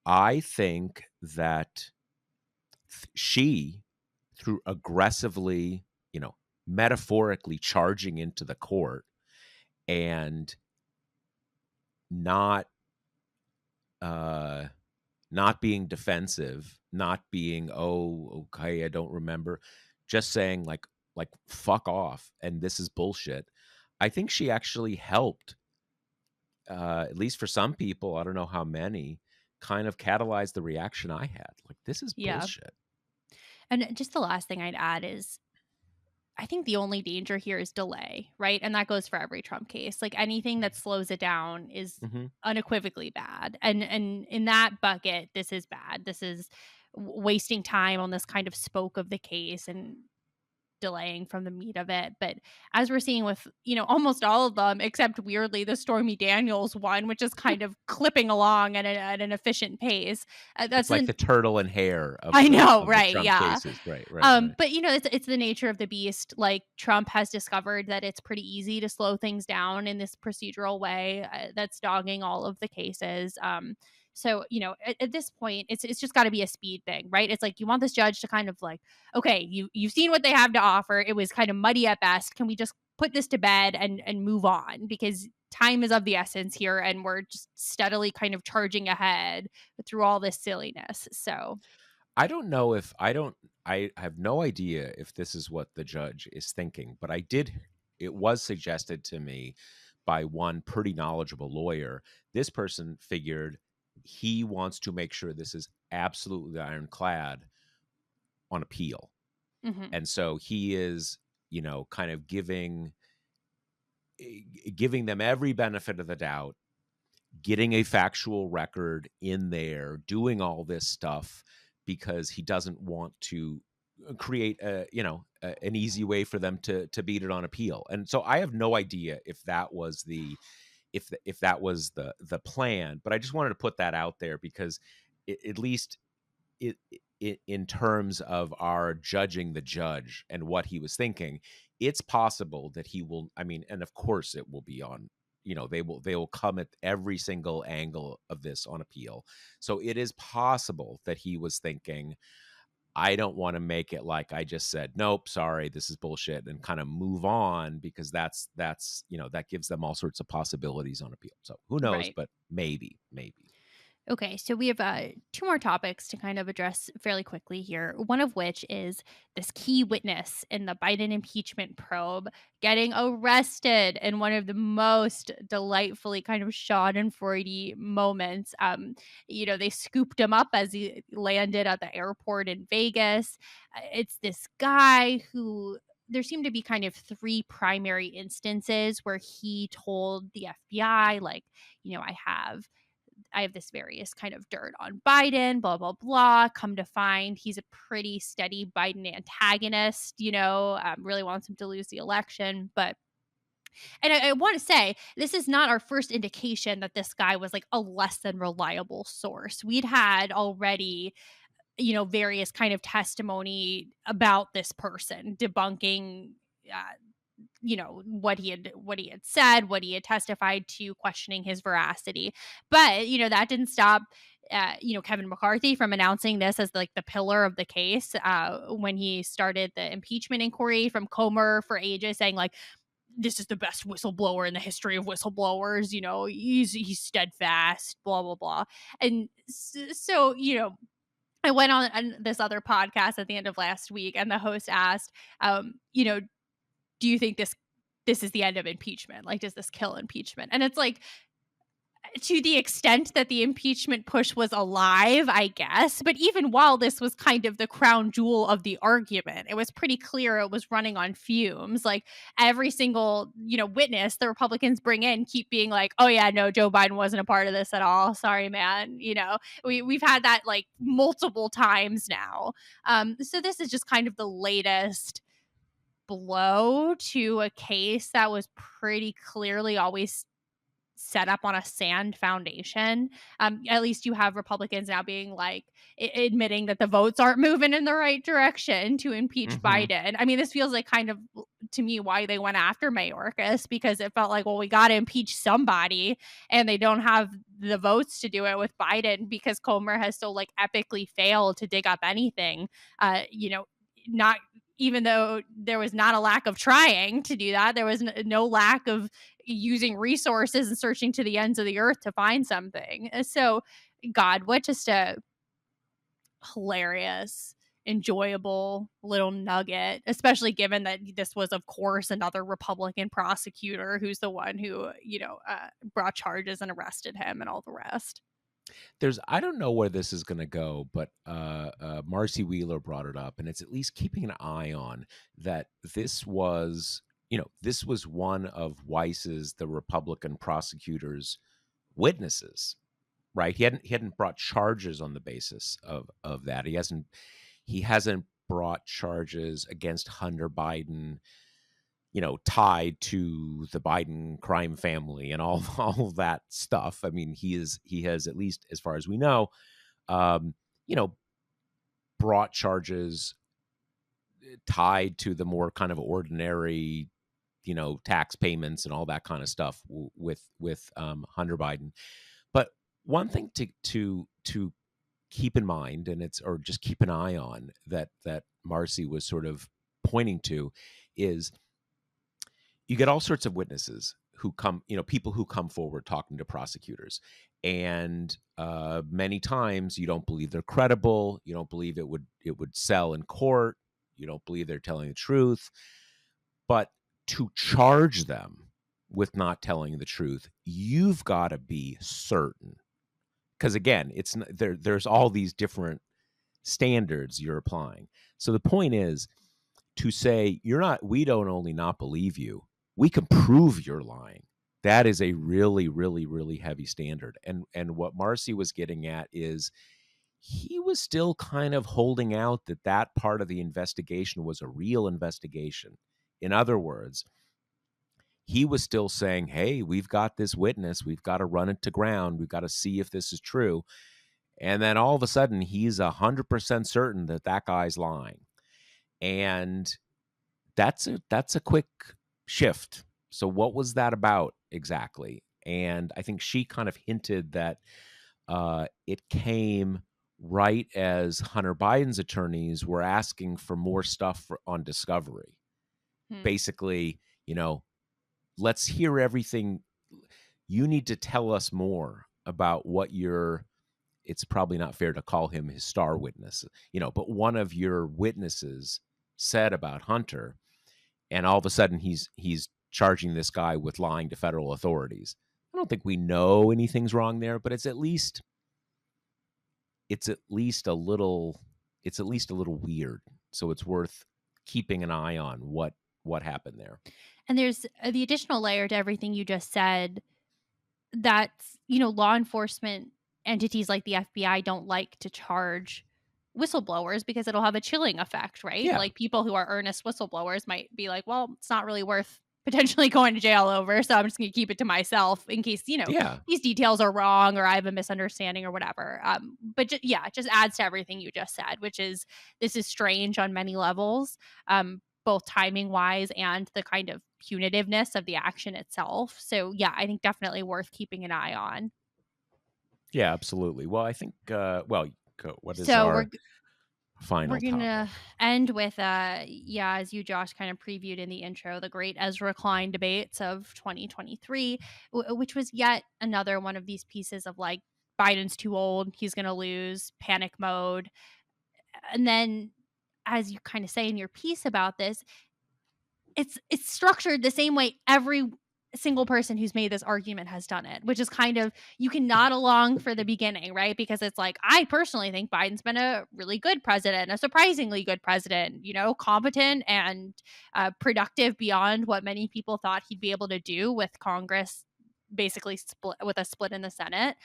I think that she, through aggressively, metaphorically charging into the court and not uh not being defensive, not being, oh, okay, I don't remember, just saying like fuck off and this is bullshit. I think she actually helped, at least for some people, I don't know how many, kind of catalyze the reaction I had. Like, this is Yeah. bullshit. And just the last thing I'd add is I think the only danger here is delay, right? And that goes for every Trump case. Like anything that slows it down is Hmm. unequivocally bad. And in that bucket, this is bad. This is wasting time on this kind of spoke of the case and delaying from the meat of it. But as we're seeing with, almost all of them, except weirdly the Stormy Daniels one, which is kind of clipping along at an efficient pace. It's That's like an the turtle and hare I know, of the right? Trump Yeah. cases. Right, right, right. But it's the nature of the beast. Like Trump has discovered that it's pretty easy to slow things down in this procedural way that's dogging all of the cases. So at this point, it's just got to be a speed thing, right? It's like you want this judge to kind of like, okay, you've seen what they have to offer. It was kind of muddy at best. Can we just put this to bed and move on? Because time is of the essence here, and we're just steadily kind of charging ahead through all this silliness. So I don't know if I don't I have no idea if this is what the judge is thinking, but it was suggested to me by one pretty knowledgeable lawyer. This person figured he wants to make sure this is absolutely ironclad on appeal. mhm, And so he is, kind of giving them every benefit of the doubt, getting a factual record in there, doing all this stuff because he doesn't want to create an easy way for them to beat it on appeal. And so I have no idea if that was if that was the plan, but I just wanted to put that out there because at least it in terms of our judging the judge and what he was thinking, it's possible that he will, I mean, and of course it will be on, they will come at every single angle of this on appeal. So it is possible that he was thinking, I don't want to make it like I just said, nope, sorry, this is bullshit, and kind of move on, because that gives them all sorts of possibilities on appeal. So who knows, right. but maybe. Okay, so we have two more topics to kind of address fairly quickly here. One of which is this key witness in the Biden impeachment probe getting arrested in one of the most delightfully kind of schadenfreudy moments. They scooped him up as he landed at the airport in Vegas. It's this guy who there seemed to be kind of three primary instances where he told the FBI, like, I have this various kind of dirt on Biden, blah, blah, blah. Come to find he's a pretty steady Biden antagonist, really wants him to lose the election. And I want to say, this is not our first indication that this guy was like a less than reliable source. We'd had already, various kind of testimony about this person debunking what he had said, what he had testified to, questioning his veracity. But that didn't stop Kevin McCarthy from announcing this as like the pillar of the case when he started the impeachment inquiry from Comer for ages, saying like, this is the best whistleblower in the history of whistleblowers. He's steadfast, blah blah blah. And so I went on this other podcast at the end of last week, and the host asked, do you think this is the end of impeachment? Like, does this kill impeachment? And it's like, to the extent that the impeachment push was alive, I guess. But even while this was kind of the crown jewel of the argument, it was pretty clear it was running on fumes. Like every single, witness the Republicans bring in keep being like, "Oh yeah, no, Joe Biden wasn't a part of this at all. Sorry, man." We've had that like multiple times now. So this is just kind of the latest blow to a case that was pretty clearly always set up on a sand foundation. At least you have Republicans now being like admitting that the votes aren't moving in the right direction to impeach Hmm. Biden. I mean, this feels like kind of to me why they went after Mayorkas, because it felt like, well, we got to impeach somebody, and they don't have the votes to do it with Biden because Comer has so like epically failed to dig up anything. Not even though there was not a lack of trying to do that, there was no lack of using resources and searching to the ends of the earth to find something. So, God, what just a hilarious, enjoyable little nugget, especially given that this was, of course, another Republican prosecutor who's the one who, brought charges and arrested him and all the rest. I don't know where this is going to go, but Marcy Wheeler brought it up, and it's at least keeping an eye on that. This was one of Weiss's, the Republican prosecutor's witnesses, right? He hadn't brought charges on the basis of that. He hasn't brought charges against Hunter Biden, tied to the Biden crime family and all all that stuff. I mean, he has, at least as far as we know, um, you know, brought charges tied to the more kind of ordinary, tax payments and all that kind of stuff with Hunter Biden. But one thing to keep in mind, and it's or just keep an eye on, that Marcy was sort of pointing to, is you get all sorts of witnesses who come, people who come forward talking to prosecutors, and many times you don't believe they're credible. You don't believe it would sell in court. You don't believe they're telling the truth. But to charge them with not telling the truth, you've got to be certain, because again, there's all these different standards you're applying. So the point is to say, we don't only not believe you, we can prove you're lying. That is a really, really, really heavy standard. And what Marcy was getting at is he was still kind of holding out that part of the investigation was a real investigation. In other words, he was still saying, hey, we've got this witness, we've got to run it to ground, we've got to see if this is true. And then all of a sudden, he's 100% certain that guy's lying. And that's a quick shift. So what was that about exactly? And I think she kind of hinted that it came right as Hunter Biden's attorneys were asking for more stuff on discovery. Hmm. Basically, let's hear everything. You need to tell us more about what it's probably not fair to call him his star witness, but one of your witnesses said about Hunter, and all of a sudden he's charging this guy with lying to federal authorities. I don't think we know anything's wrong there, but it's at least a little weird. So it's worth keeping an eye on what happened there. And there's the additional layer to everything you just said, that, law enforcement entities like the FBI don't like to charge whistleblowers because it'll have a chilling effect, right? Yeah. Like people who are earnest whistleblowers might be like, well, it's not really worth potentially going to jail over, so I'm just going to keep it to myself in case, Yeah. these details are wrong or I have a misunderstanding or whatever. But yeah, it just adds to everything you just said, which is this is strange on many levels. Both timing wise and the kind of punitiveness of the action itself. So yeah, I think definitely worth keeping an eye on. Yeah, absolutely. Well, I think what is So we're our we're final topic? gonna end with yeah, as you Josh kind of previewed in the intro, the great Ezra-Klein debates of 2023, which was yet another one of these pieces of like Biden's too old, he's gonna lose, panic mode. And then as you kind of say in your piece about this, it's structured the same way every single person who's made this argument has done it, which is kind of, you can nod along for the beginning, right? Because it's like, I personally think Biden's been a really good president, a surprisingly good president, competent and productive beyond what many people thought he'd be able to do with Congress basically split, with a split in the Senate.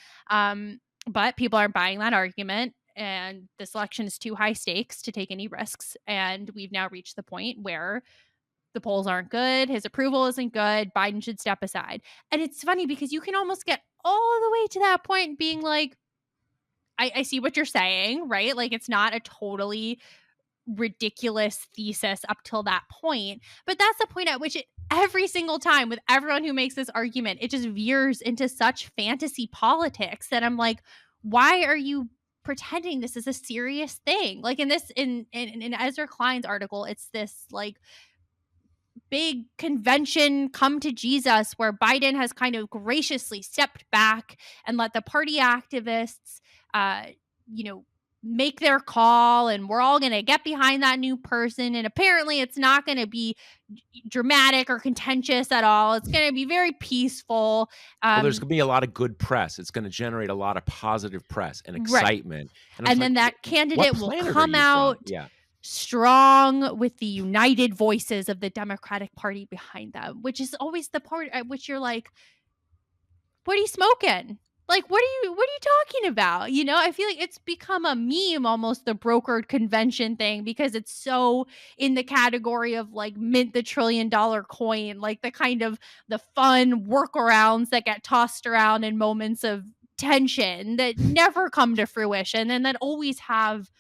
But people aren't buying that argument. And this election is too high stakes to take any risks. And we've now reached the point where the polls aren't good. His approval isn't good. Biden should step aside. And it's funny because you can almost get all the way to that point being like, I see what you're saying, right? Like, it's not a totally ridiculous thesis up till that point. But that's the point at which every single time with everyone who makes this argument, it just veers into such fantasy politics that I'm like, why are you pretending this is a serious thing? Like in Ezra-Klein's article, it's this like big convention come to Jesus where Biden has kind of graciously stepped back and let the party activists, uh, you know, make their call, and we're all going to get behind that new person. And apparently it's not going to be dramatic or contentious at all. It's going to be very peaceful. Well, there's going to be a lot of good press. It's going to generate a lot of positive press and excitement. Right. And then that candidate will come out strong with the united voices of the Democratic Party behind them, which is always the part at which you're like, what are you smoking? Like, what are you talking about? I feel like it's become a meme, almost, the brokered convention thing, because it's so in the category of like mint the $1 trillion coin, like the kind of the fun workarounds that get tossed around in moments of tension that never come to fruition and that always have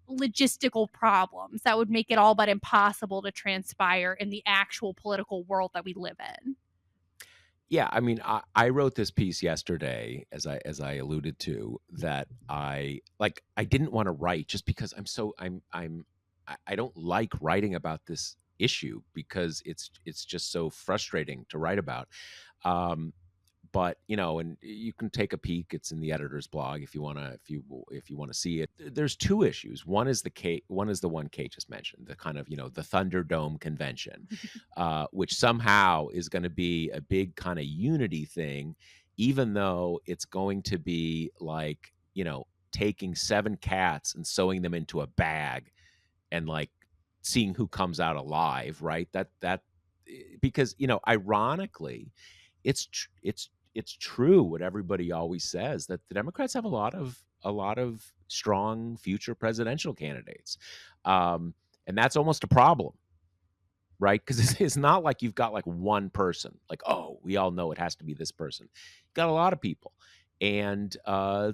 logistical problems that would make it all but impossible to transpire in the actual political world that we live in. Yeah, I mean, I wrote this piece yesterday, as I alluded to, that I didn't want to write just because I don't like writing about this issue because it's just so frustrating to write about. But and you can take a peek. It's in the editor's blog if you want to see it. There's two issues. One is the one Kate just mentioned, the kind of the Thunderdome Convention, which somehow is going to be a big kind of unity thing, even though it's going to be like taking 7 cats and sewing them into a bag and like seeing who comes out alive, right? That because ironically, it's true what everybody always says, that the Democrats have a lot of strong future presidential candidates, and that's almost a problem, right? Because it's not like you've got like one person, like, oh, we all know it has to be this person. You've got a lot of people, and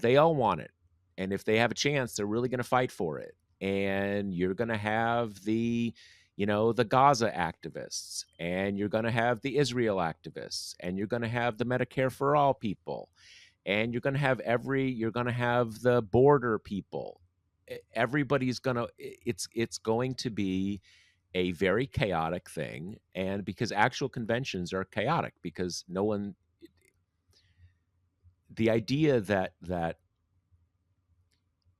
they all want it, and if they have a chance, they're really going to fight for it. And you're going to have the Gaza activists, and you're going to have the Israel activists, and you're going to have the Medicare for all people, and you're going to have the border people. Everybody's going to, it's going to be a very chaotic thing. And because actual conventions are chaotic, because the idea that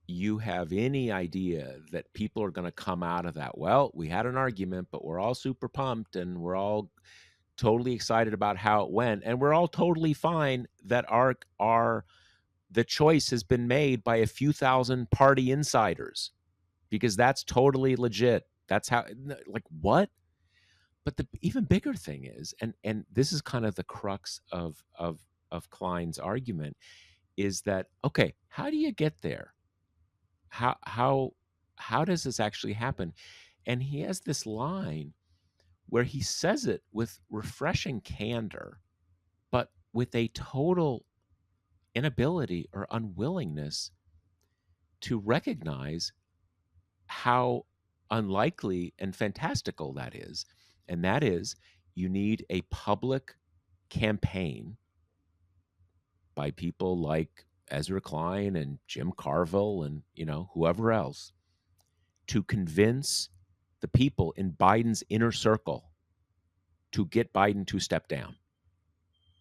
you have any idea that people are going to come out of that, well, we had an argument, but we're all super pumped and we're all totally excited about how it went, and we're all totally fine that the choice has been made by a few thousand party insiders, because that's totally legit. That's how, like, what? But the even bigger thing is, and this is kind of the crux of Klein's argument, is that, okay, how do you get there? How does this actually happen? And he has this line where he says it with refreshing candor, but with a total inability or unwillingness to recognize how unlikely and fantastical that is. And that is, you need a public campaign by people like Ezra-Klein and Jim Carville and whoever else, to convince the people in Biden's inner circle to get Biden to step down.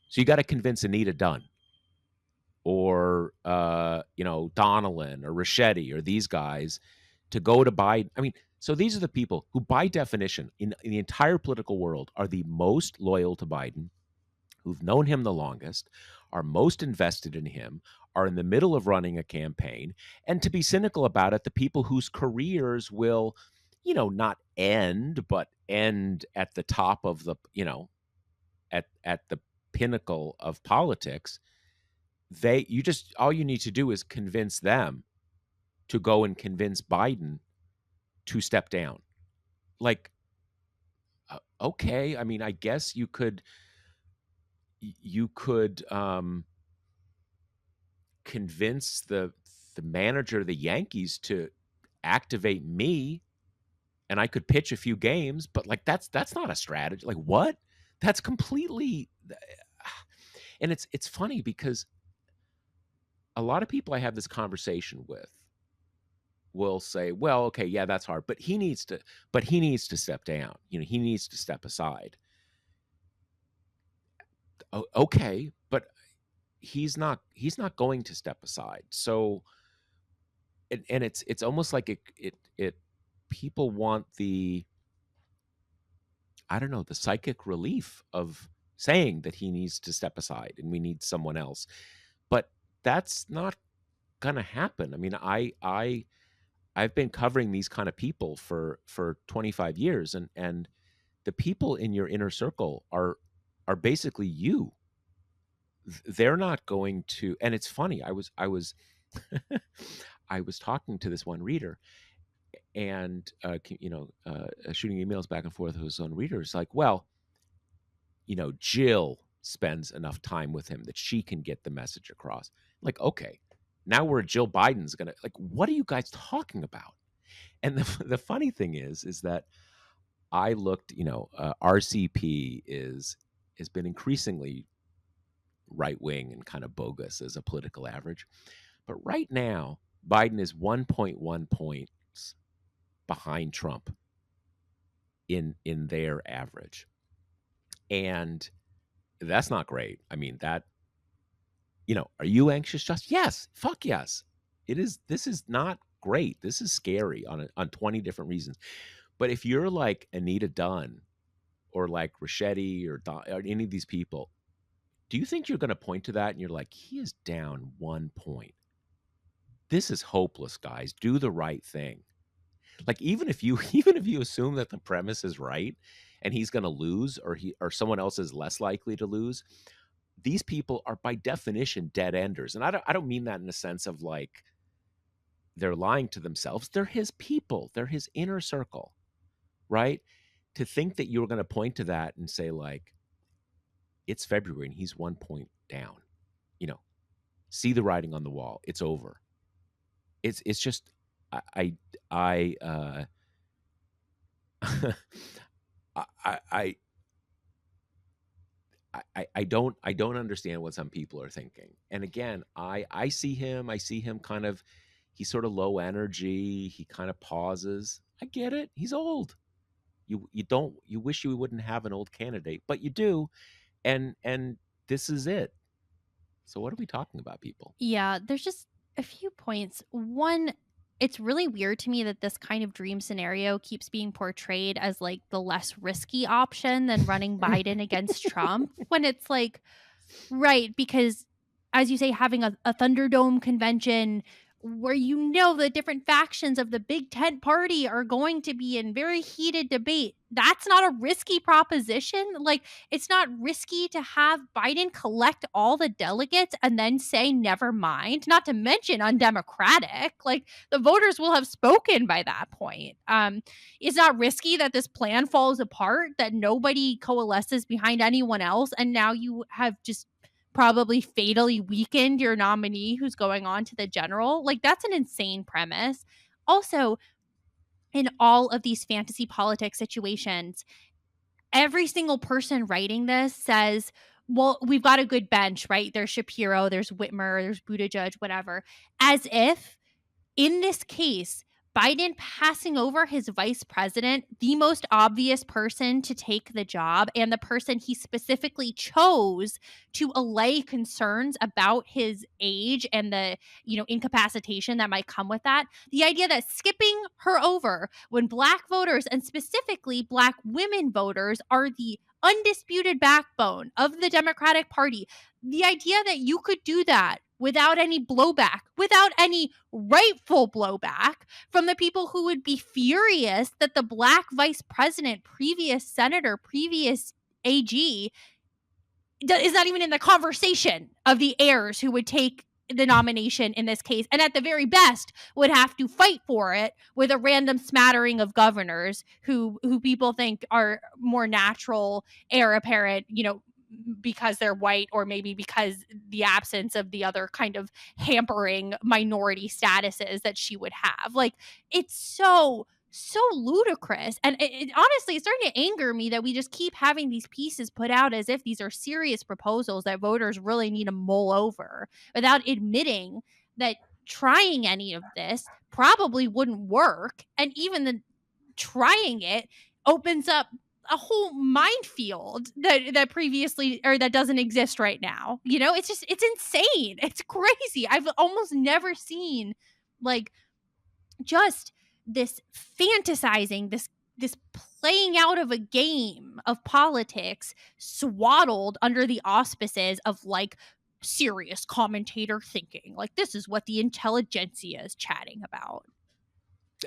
So you got to convince Anita Dunn or Donnellan or Ricchetti or these guys to go to Biden. I mean, so these are the people who, by definition, in the entire political world, are the most loyal to Biden, who've known him the longest, are most invested in him, are in the middle of running a campaign, and to be cynical about it, the people whose careers will, not end, but end at the top of the, at the pinnacle of politics. All you need to do is convince them to go and convince Biden to step down. Like, okay, I mean, I guess you could convince the manager of the Yankees to activate me, and I could pitch a few games, but like that's not a strategy. Like, what? That's completely. And it's funny because a lot of people I have this conversation with will say, well, okay, yeah, that's hard, but he needs to step down. He needs to step aside. Okay, but he's not going to step aside. So and it's almost like it people want the, I don't know, the psychic relief of saying that he needs to step aside and we need someone else. But that's not going to happen. I mean, I've been covering these kind of people for 25 years, and the people in your inner circle are basically you. They're not going to, and it's funny. I was I was talking to this one reader, and shooting emails back and forth with his own readers, like, well, Jill spends enough time with him that she can get the message across. Like, okay, now we're Jill Biden's gonna, like, what are you guys talking about? And the funny thing is that I looked, RCP has been increasingly right wing and kind of bogus as a political average. But right now, Biden is 1.1 points behind Trump in their average. And that's not great. I mean, that, are you anxious, Just? Yes. Fuck yes. It is. This is not great. This is scary on 20 different reasons. But if you're like Anita Dunn or like Ricchetti or any of these people, do you think you're going to point to that and you're like, he is down 1 point? This is hopeless, guys. Do the right thing. Like, even if you assume that the premise is right and he's going to lose, or someone else is less likely to lose, these people are by definition dead enders. And I don't mean that in the sense of like they're lying to themselves. They're his people. They're his inner circle, right? To think that you're going to point to that and say like, it's February and he's 1 point down, see the writing on the wall. It's over. It's just, I I don't understand what some people are thinking. And again, I see him kind of, he's sort of low energy. He kind of pauses. I get it. He's old. You wish you wouldn't have an old candidate, but you do. And this is it. So what are we talking about, people? Yeah, there's just a few points. One, it's really weird to me that this kind of dream scenario keeps being portrayed as like the less risky option than running Biden against Trump, when it's like, right, because as you say, having a Thunderdome convention where the different factions of the big tent party are going to be in very heated debate, that's not a risky proposition. Like, it's not risky to have Biden collect all the delegates and then say never mind, not to mention undemocratic. Like, the voters will have spoken by that point. It's not risky that this plan falls apart, that nobody coalesces behind anyone else, and now you have just probably fatally weakened your nominee who's going on to the general. Like, that's an insane premise. Also, in all of these fantasy politics situations, every single person writing this says, well, we've got a good bench, right? There's Shapiro, there's Whitmer, there's Buttigieg, whatever. As if in this case, Biden passing over his vice president, the most obvious person to take the job, and the person he specifically chose to allay concerns about his age and the, incapacitation that might come with that. The idea that skipping her over when Black voters, and specifically Black women voters, are the undisputed backbone of the Democratic Party, the idea that you could do that without any blowback, without any rightful blowback from the people who would be furious that the Black vice president, previous senator, previous AG, is not even in the conversation of the heirs who would take the nomination in this case, and at the very best would have to fight for it with a random smattering of governors who people think are more natural heir apparent, because they're white, or maybe because the absence of the other kind of hampering minority statuses that she would have. Like, it's so ludicrous. And it honestly, it's starting to anger me that we just keep having these pieces put out as if these are serious proposals that voters really need to mull over, without admitting that trying any of this probably wouldn't work. And even the trying it opens up a whole minefield that previously, or that doesn't exist right now. It's insane. It's crazy. I've almost never seen like just this fantasizing, this playing out of a game of politics swaddled under the auspices of like serious commentator thinking. Like, this is what the intelligentsia is chatting about.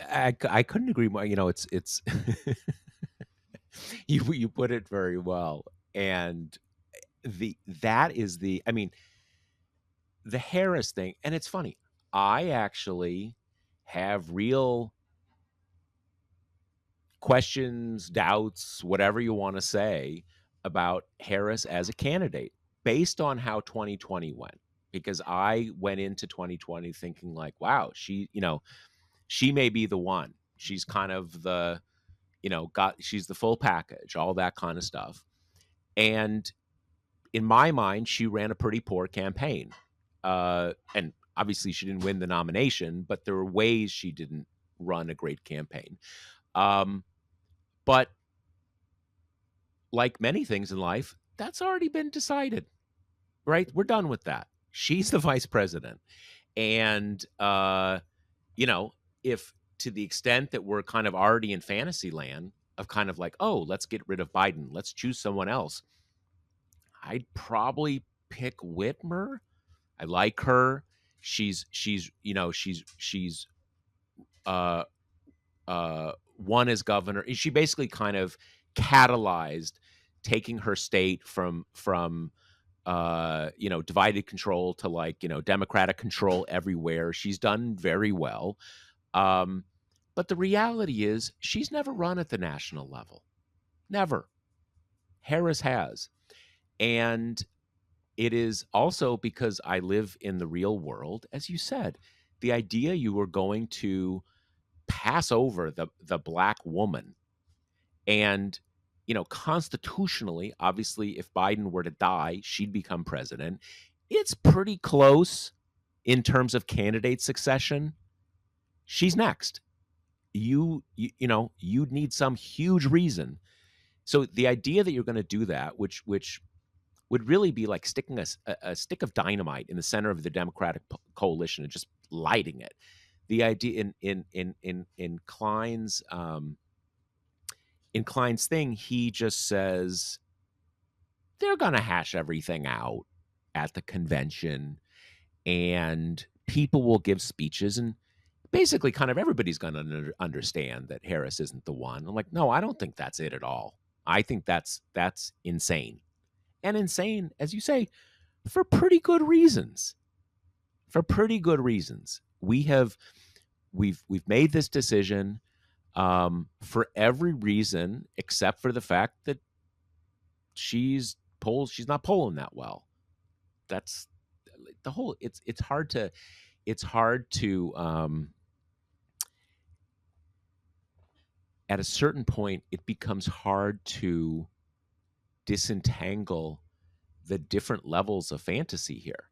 I couldn't agree more. It's you put it very well. And that is the Harris thing. And it's funny. I actually have real questions, doubts, whatever you want to say about Harris as a candidate based on how 2020 went. Because I went into 2020 thinking like, wow, she may be the one. She's kind of the, she's the full package, all that kind of stuff. And in my mind, she ran a pretty poor campaign. And obviously she didn't win the nomination, but there were ways she didn't run a great campaign. But like many things in life, that's already been decided, right? We're done with that. She's the vice president. And, if to the extent that we're kind of already in fantasy land of kind of like, oh, let's get rid of Biden, let's choose someone else, I'd probably pick Whitmer. I like her. She's won as governor. She basically kind of catalyzed taking her state from divided control to like, Democratic control everywhere. She's done very well. But the reality is she's never run at the national level. Never. Harris has. And it is also because I live in the real world. As you said, the idea you were going to pass over the Black woman, and constitutionally, obviously, if Biden were to die, she'd become president. It's pretty close in terms of candidate succession. She's next. You'd need some huge reason. So the idea that you're going to do that, which would really be like sticking a stick of dynamite in the center of the Democratic coalition and just lighting it. The idea in Klein's thing, he just says they're going to hash everything out at the convention, and people will give speeches, and basically kind of everybody's going to understand that Harris isn't the one. I'm like, no, I don't think that's it at all. I think that's insane. And insane, as you say, for pretty good reasons. We've made this decision for every reason except for the fact that she's not polling that well. That's the whole. It's hard to at a certain point it becomes hard to disentangle the different levels of fantasy here,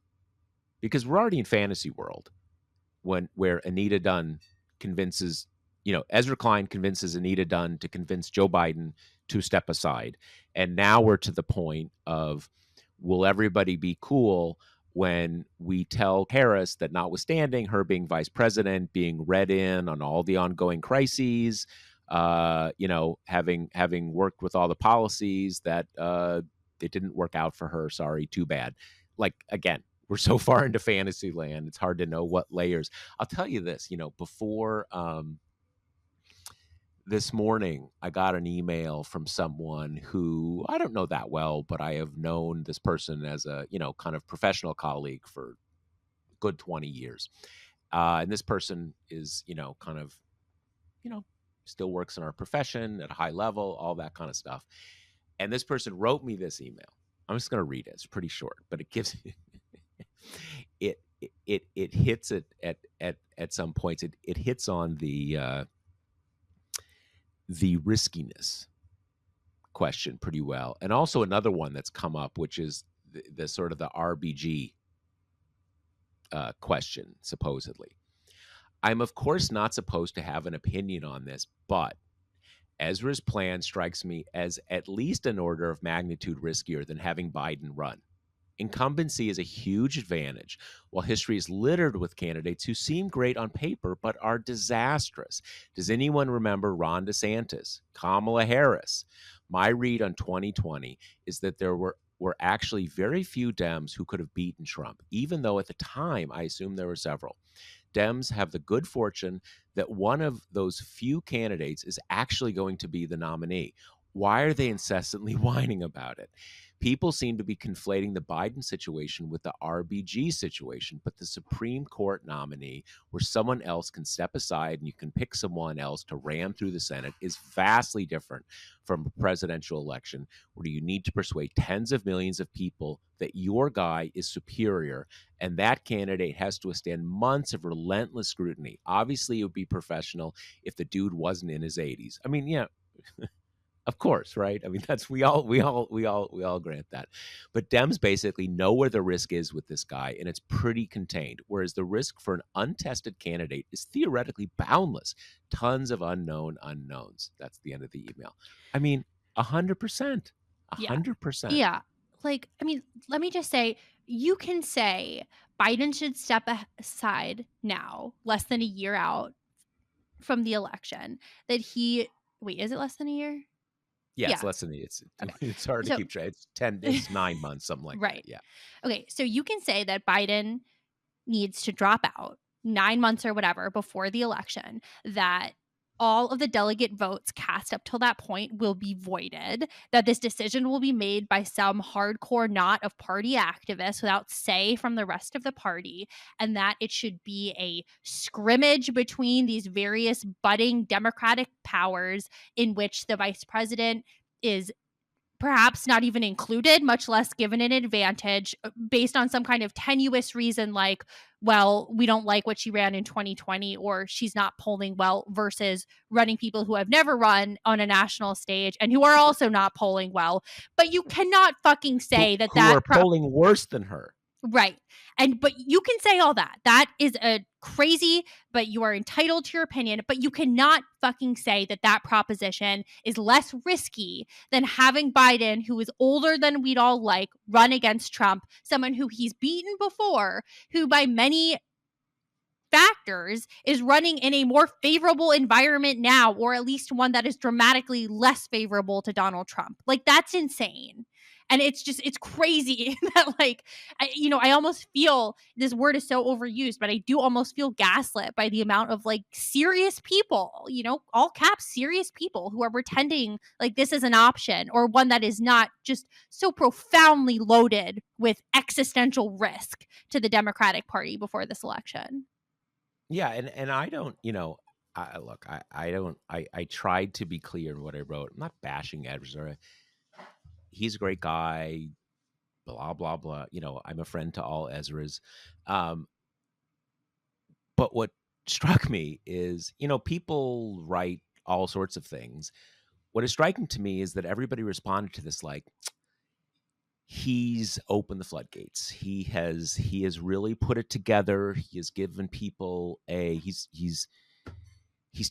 because we're already in fantasy world where Anita Dunn convinces, Ezra-Klein convinces Anita Dunn to convince Joe Biden to step aside. And now we're to the point of, will everybody be cool when we tell Harris that notwithstanding her being vice president, being read in on all the ongoing crises, having worked with all the policies that it didn't work out for her. Sorry, too bad. Like, again, we're so far into fantasy land, it's hard to know what layers. I'll tell you this, before this morning, I got an email from someone who I don't know that well, but I have known this person as a, kind of professional colleague for a good 20 years. And this person is, kind of, you know, still works in our profession at a high level, all that kind of stuff. And this person wrote me this email. I'm just going to read it. It's pretty short, but it gives it hits it at some points. It hits on the riskiness question pretty well. And also another one that's come up, which is the sort of the RBG question, supposedly. I'm, of course, not supposed to have an opinion on this, but Ezra's plan strikes me as at least an order of magnitude riskier than having Biden run. Incumbency is a huge advantage, while history is littered with candidates who seem great on paper but are disastrous. Does anyone remember Ron DeSantis, Kamala Harris? My read on 2020 is that there were actually very few Dems who could have beaten Trump, even though at the time I assume there were several. Dems have the good fortune that one of those few candidates is actually going to be the nominee. Why are they incessantly whining about it? People seem to be conflating the Biden situation with the RBG situation, but the Supreme Court nominee, where someone else can step aside and you can pick someone else to ram through the Senate, is vastly different from a presidential election where you need to persuade tens of millions of people that your guy is superior, and that candidate has to withstand months of relentless scrutiny. Obviously, it would be professional if the dude wasn't in his 80s. I mean, yeah. Of course, right? I mean, that's we all grant that. But Dems basically know where the risk is with this guy, and it's pretty contained. Whereas the risk for an untested candidate is theoretically boundless. Tons of unknown unknowns. That's the end of the email. I mean, 100%. Yeah. 100%. Yeah. Like, I mean, let me just say, you can say Biden should step aside now, less than a year out from the election, that he, wait, is it less than a year? Yeah, it's Yeah. less than it's Okay. it's hard to So, keep track. It's 9 months, something like that. right. Yeah. Okay. So you can say that Biden needs to drop out 9 months or whatever before the election, that all of the delegate votes cast up till that point will be voided, that this decision will be made by some hardcore knot of party activists without say from the rest of the party, and that it should be a scrimmage between these various budding Democratic powers in which the vice president is perhaps not even included, much less given an advantage based on some kind of tenuous reason like, well, we don't like what she ran in 2020 or she's not polling well, versus running people who have never run on a national stage and who are also not polling well. But you cannot fucking say that Who that are polling worse than her. right. But you can say all that. That is a crazy, but you are entitled to your opinion. But you cannot fucking say that that proposition is less risky than having Biden, who is older than we'd all like, run against Trump, someone who he's beaten before, who by many factors is running in a more favorable environment now, or at least one that is dramatically less favorable to Donald Trump. Like, that's insane. And it's crazy that, like, I almost feel this word is so overused, but I do almost feel gaslit by the amount of like serious people, all caps serious people who are pretending like this is an option, or one that is not, just so profoundly loaded with existential risk to the Democratic Party before this election. Yeah, and I don't, look, I tried to be clear in what I wrote. I'm not bashing Ezra. He's a great guy, blah, blah, blah. I'm a friend to all Ezras. But what struck me is, people write all sorts of things. What is striking to me is that everybody responded to this like, he's opened the floodgates. He has really put it together. He has given people he's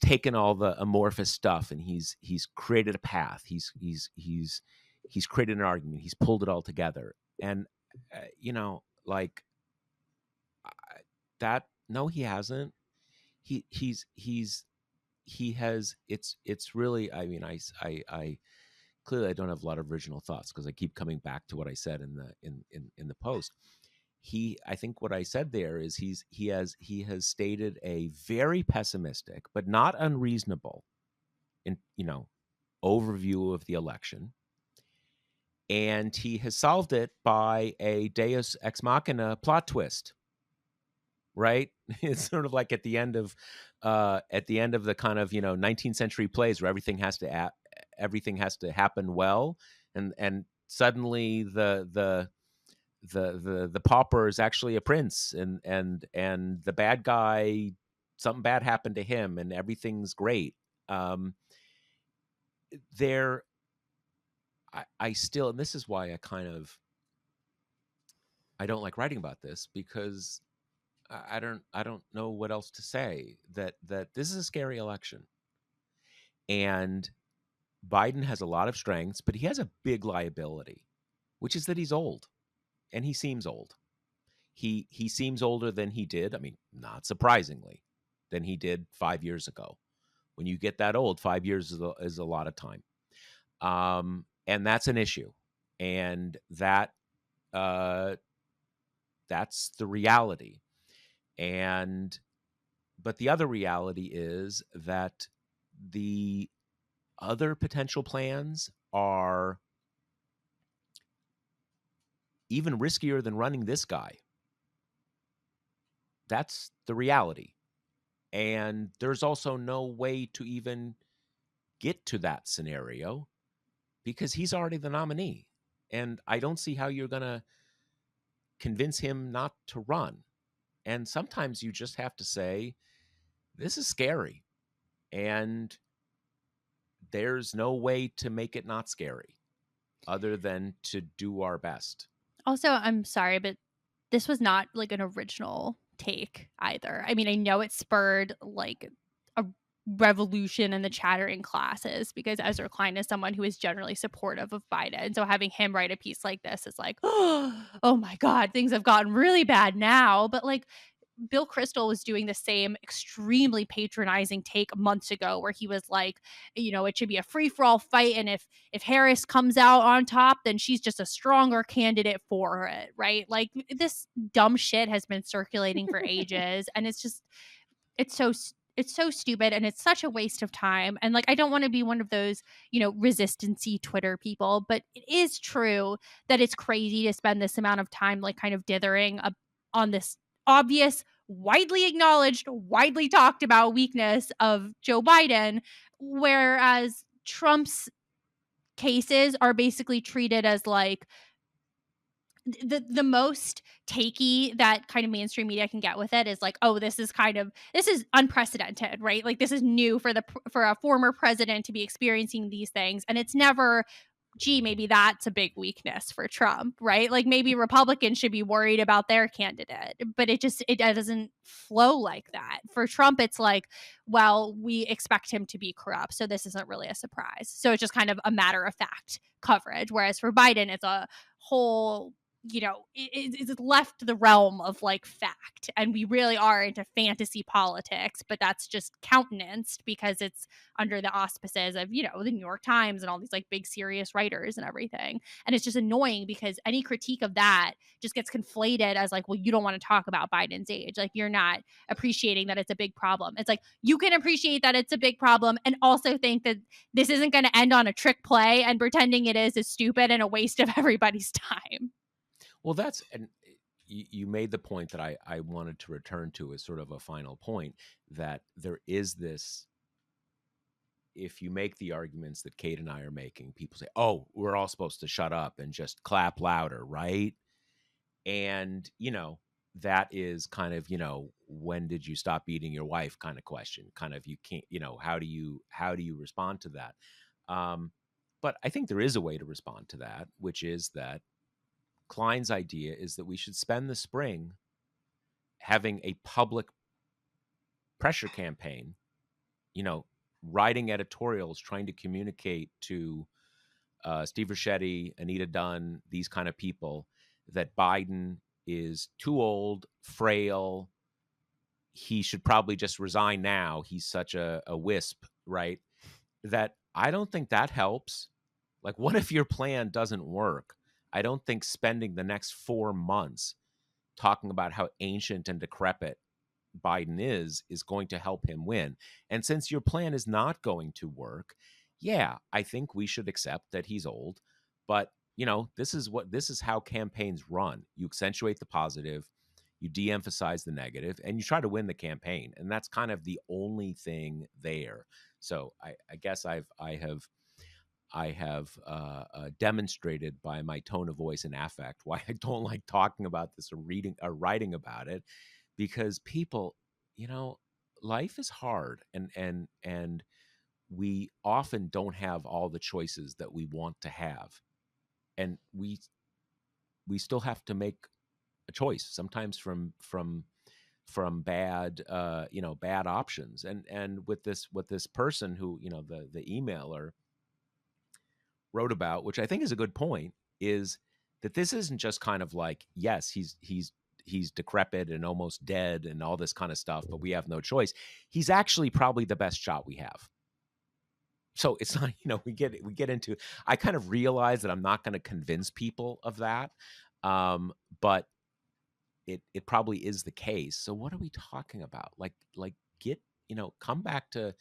taken all the amorphous stuff and he's created a path. He's created an argument. He's pulled it all together. And like that. No, he hasn't. He's he has, it's really, I mean, I clearly I don't have a lot of original thoughts because I keep coming back to what I said in the post. I think what I said there is he has stated a very pessimistic but not unreasonable in overview of the election, and he has solved it by a deus ex machina plot twist, right? It's sort of like at the end of the kind of 19th century plays where everything has to happen well, and suddenly the pauper is actually a prince, and the bad guy, something bad happened to him and everything's great. There I still, and this is why I don't like writing about this, because I don't know what else to say, that this is a scary election, and Biden has a lot of strengths, but he has a big liability, which is that he's old, and he seems old. He seems older than he did. I mean, not surprisingly, than he did 5 years ago. When you get that old, 5 years is a lot of time, and that's an issue, and that's the reality. And but the other reality is that the other potential plans are even riskier than running this guy. That's the reality. And there's also no way to even get to that scenario because he's already the nominee. And I don't see how you're going to convince him not to run. And sometimes you just have to say, this is scary. And there's no way to make it not scary other than to do our best. Also, I'm sorry, but this was not like an original take either. I mean, I know it spurred like a revolution in the chattering classes because Ezra-Klein is someone who is generally supportive of Biden. So having him write a piece like this is like, oh my God, things have gotten really bad now. But like Bill Kristol was doing the same extremely patronizing take months ago where he was like, it should be a free-for-all fight, and if Harris comes out on top, then she's just a stronger candidate for it, right? Like this dumb shit has been circulating for ages, and it's so it's so stupid, and it's such a waste of time. And like I don't want to be one of those resistancy Twitter people, but it is true that it's crazy to spend this amount of time like kind of dithering on this obvious, widely acknowledged, widely talked about weakness of Joe Biden, whereas Trump's cases are basically treated as like the most takey that kind of mainstream media can get with it is like, oh, this is unprecedented, right? Like this is new for a former president to be experiencing these things, and it's never, gee, maybe that's a big weakness for Trump, right? Like maybe Republicans should be worried about their candidate, but it doesn't flow like that. For Trump, it's like, well, we expect him to be corrupt, so this isn't really a surprise. So it's just kind of a matter of fact coverage. Whereas for Biden, it's a whole, it's left the realm of like fact, and we really are into fantasy politics, but that's just countenanced because it's under the auspices of the New York Times and all these like big serious writers and everything. And it's just annoying because any critique of that just gets conflated as like, well, you don't want to talk about Biden's age, like you're not appreciating that it's a big problem. It's like you can appreciate that it's a big problem and also think that this isn't going to end on a trick play, and pretending it is stupid and a waste of everybody's time. Well, and you made the point that I wanted to return to as sort of a final point, that there is this, if you make the arguments that Kate and I are making, people say, oh, we're all supposed to shut up and just clap louder, right? And, that is kind of, when did you stop beating your wife kind of question, kind of, you can't, how do you respond to that? But I think there is a way to respond to that, which is that Klein's idea is that we should spend the spring having a public pressure campaign, writing editorials, trying to communicate to Steve Ricchetti, Anita Dunn, these kind of people, that Biden is too old, frail, he should probably just resign now. He's such a wisp, right? That I don't think that helps. Like, what if your plan doesn't work? I don't think spending the next 4 months talking about how ancient and decrepit Biden is going to help him win. And since your plan is not going to work, yeah, I think we should accept that he's old. But, this is how campaigns run. You accentuate the positive, you de-emphasize the negative, and you try to win the campaign. And that's kind of the only thing there. So I guess I have demonstrated by my tone of voice and affect why I don't like talking about this or writing about it, because people, life is hard, and we often don't have all the choices that we want to have, and we still have to make a choice sometimes from bad bad options. And with this person who, the emailer wrote about, which I think is a good point, is that this isn't just kind of like, yes, he's decrepit and almost dead and all this kind of stuff, but we have no choice. He's actually probably the best shot we have. So it's not, we get into, I kind of realize that I'm not going to convince people of that. But it probably is the case. So what are we talking about? Like get, come back to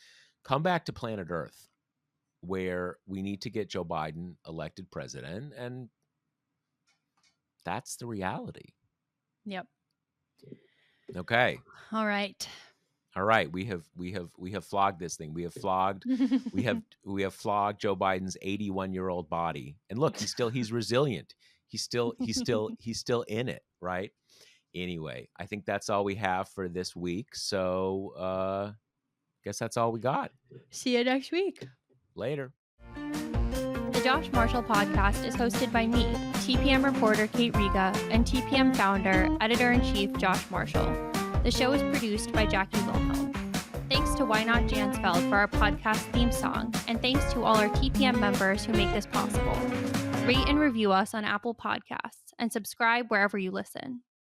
planet Earth, where we need to get Joe Biden elected president, and that's the reality. Yep. Okay. All right. We have flogged this thing. We have flogged Joe Biden's 81-year-old body. And look, he's resilient. He's still in it, right? Anyway, I think that's all we have for this week. So guess that's all we got. See you next week. Later. The Josh Marshall podcast is hosted by me, TPM reporter Kate Riga, and TPM founder, editor-in-chief Josh Marshall. The show is produced by Jackie Wilhelm. Thanks to Why Not Jansfeld for our podcast theme song, and thanks to all our TPM members who make this possible. Rate and review us on Apple Podcasts, and subscribe wherever you listen.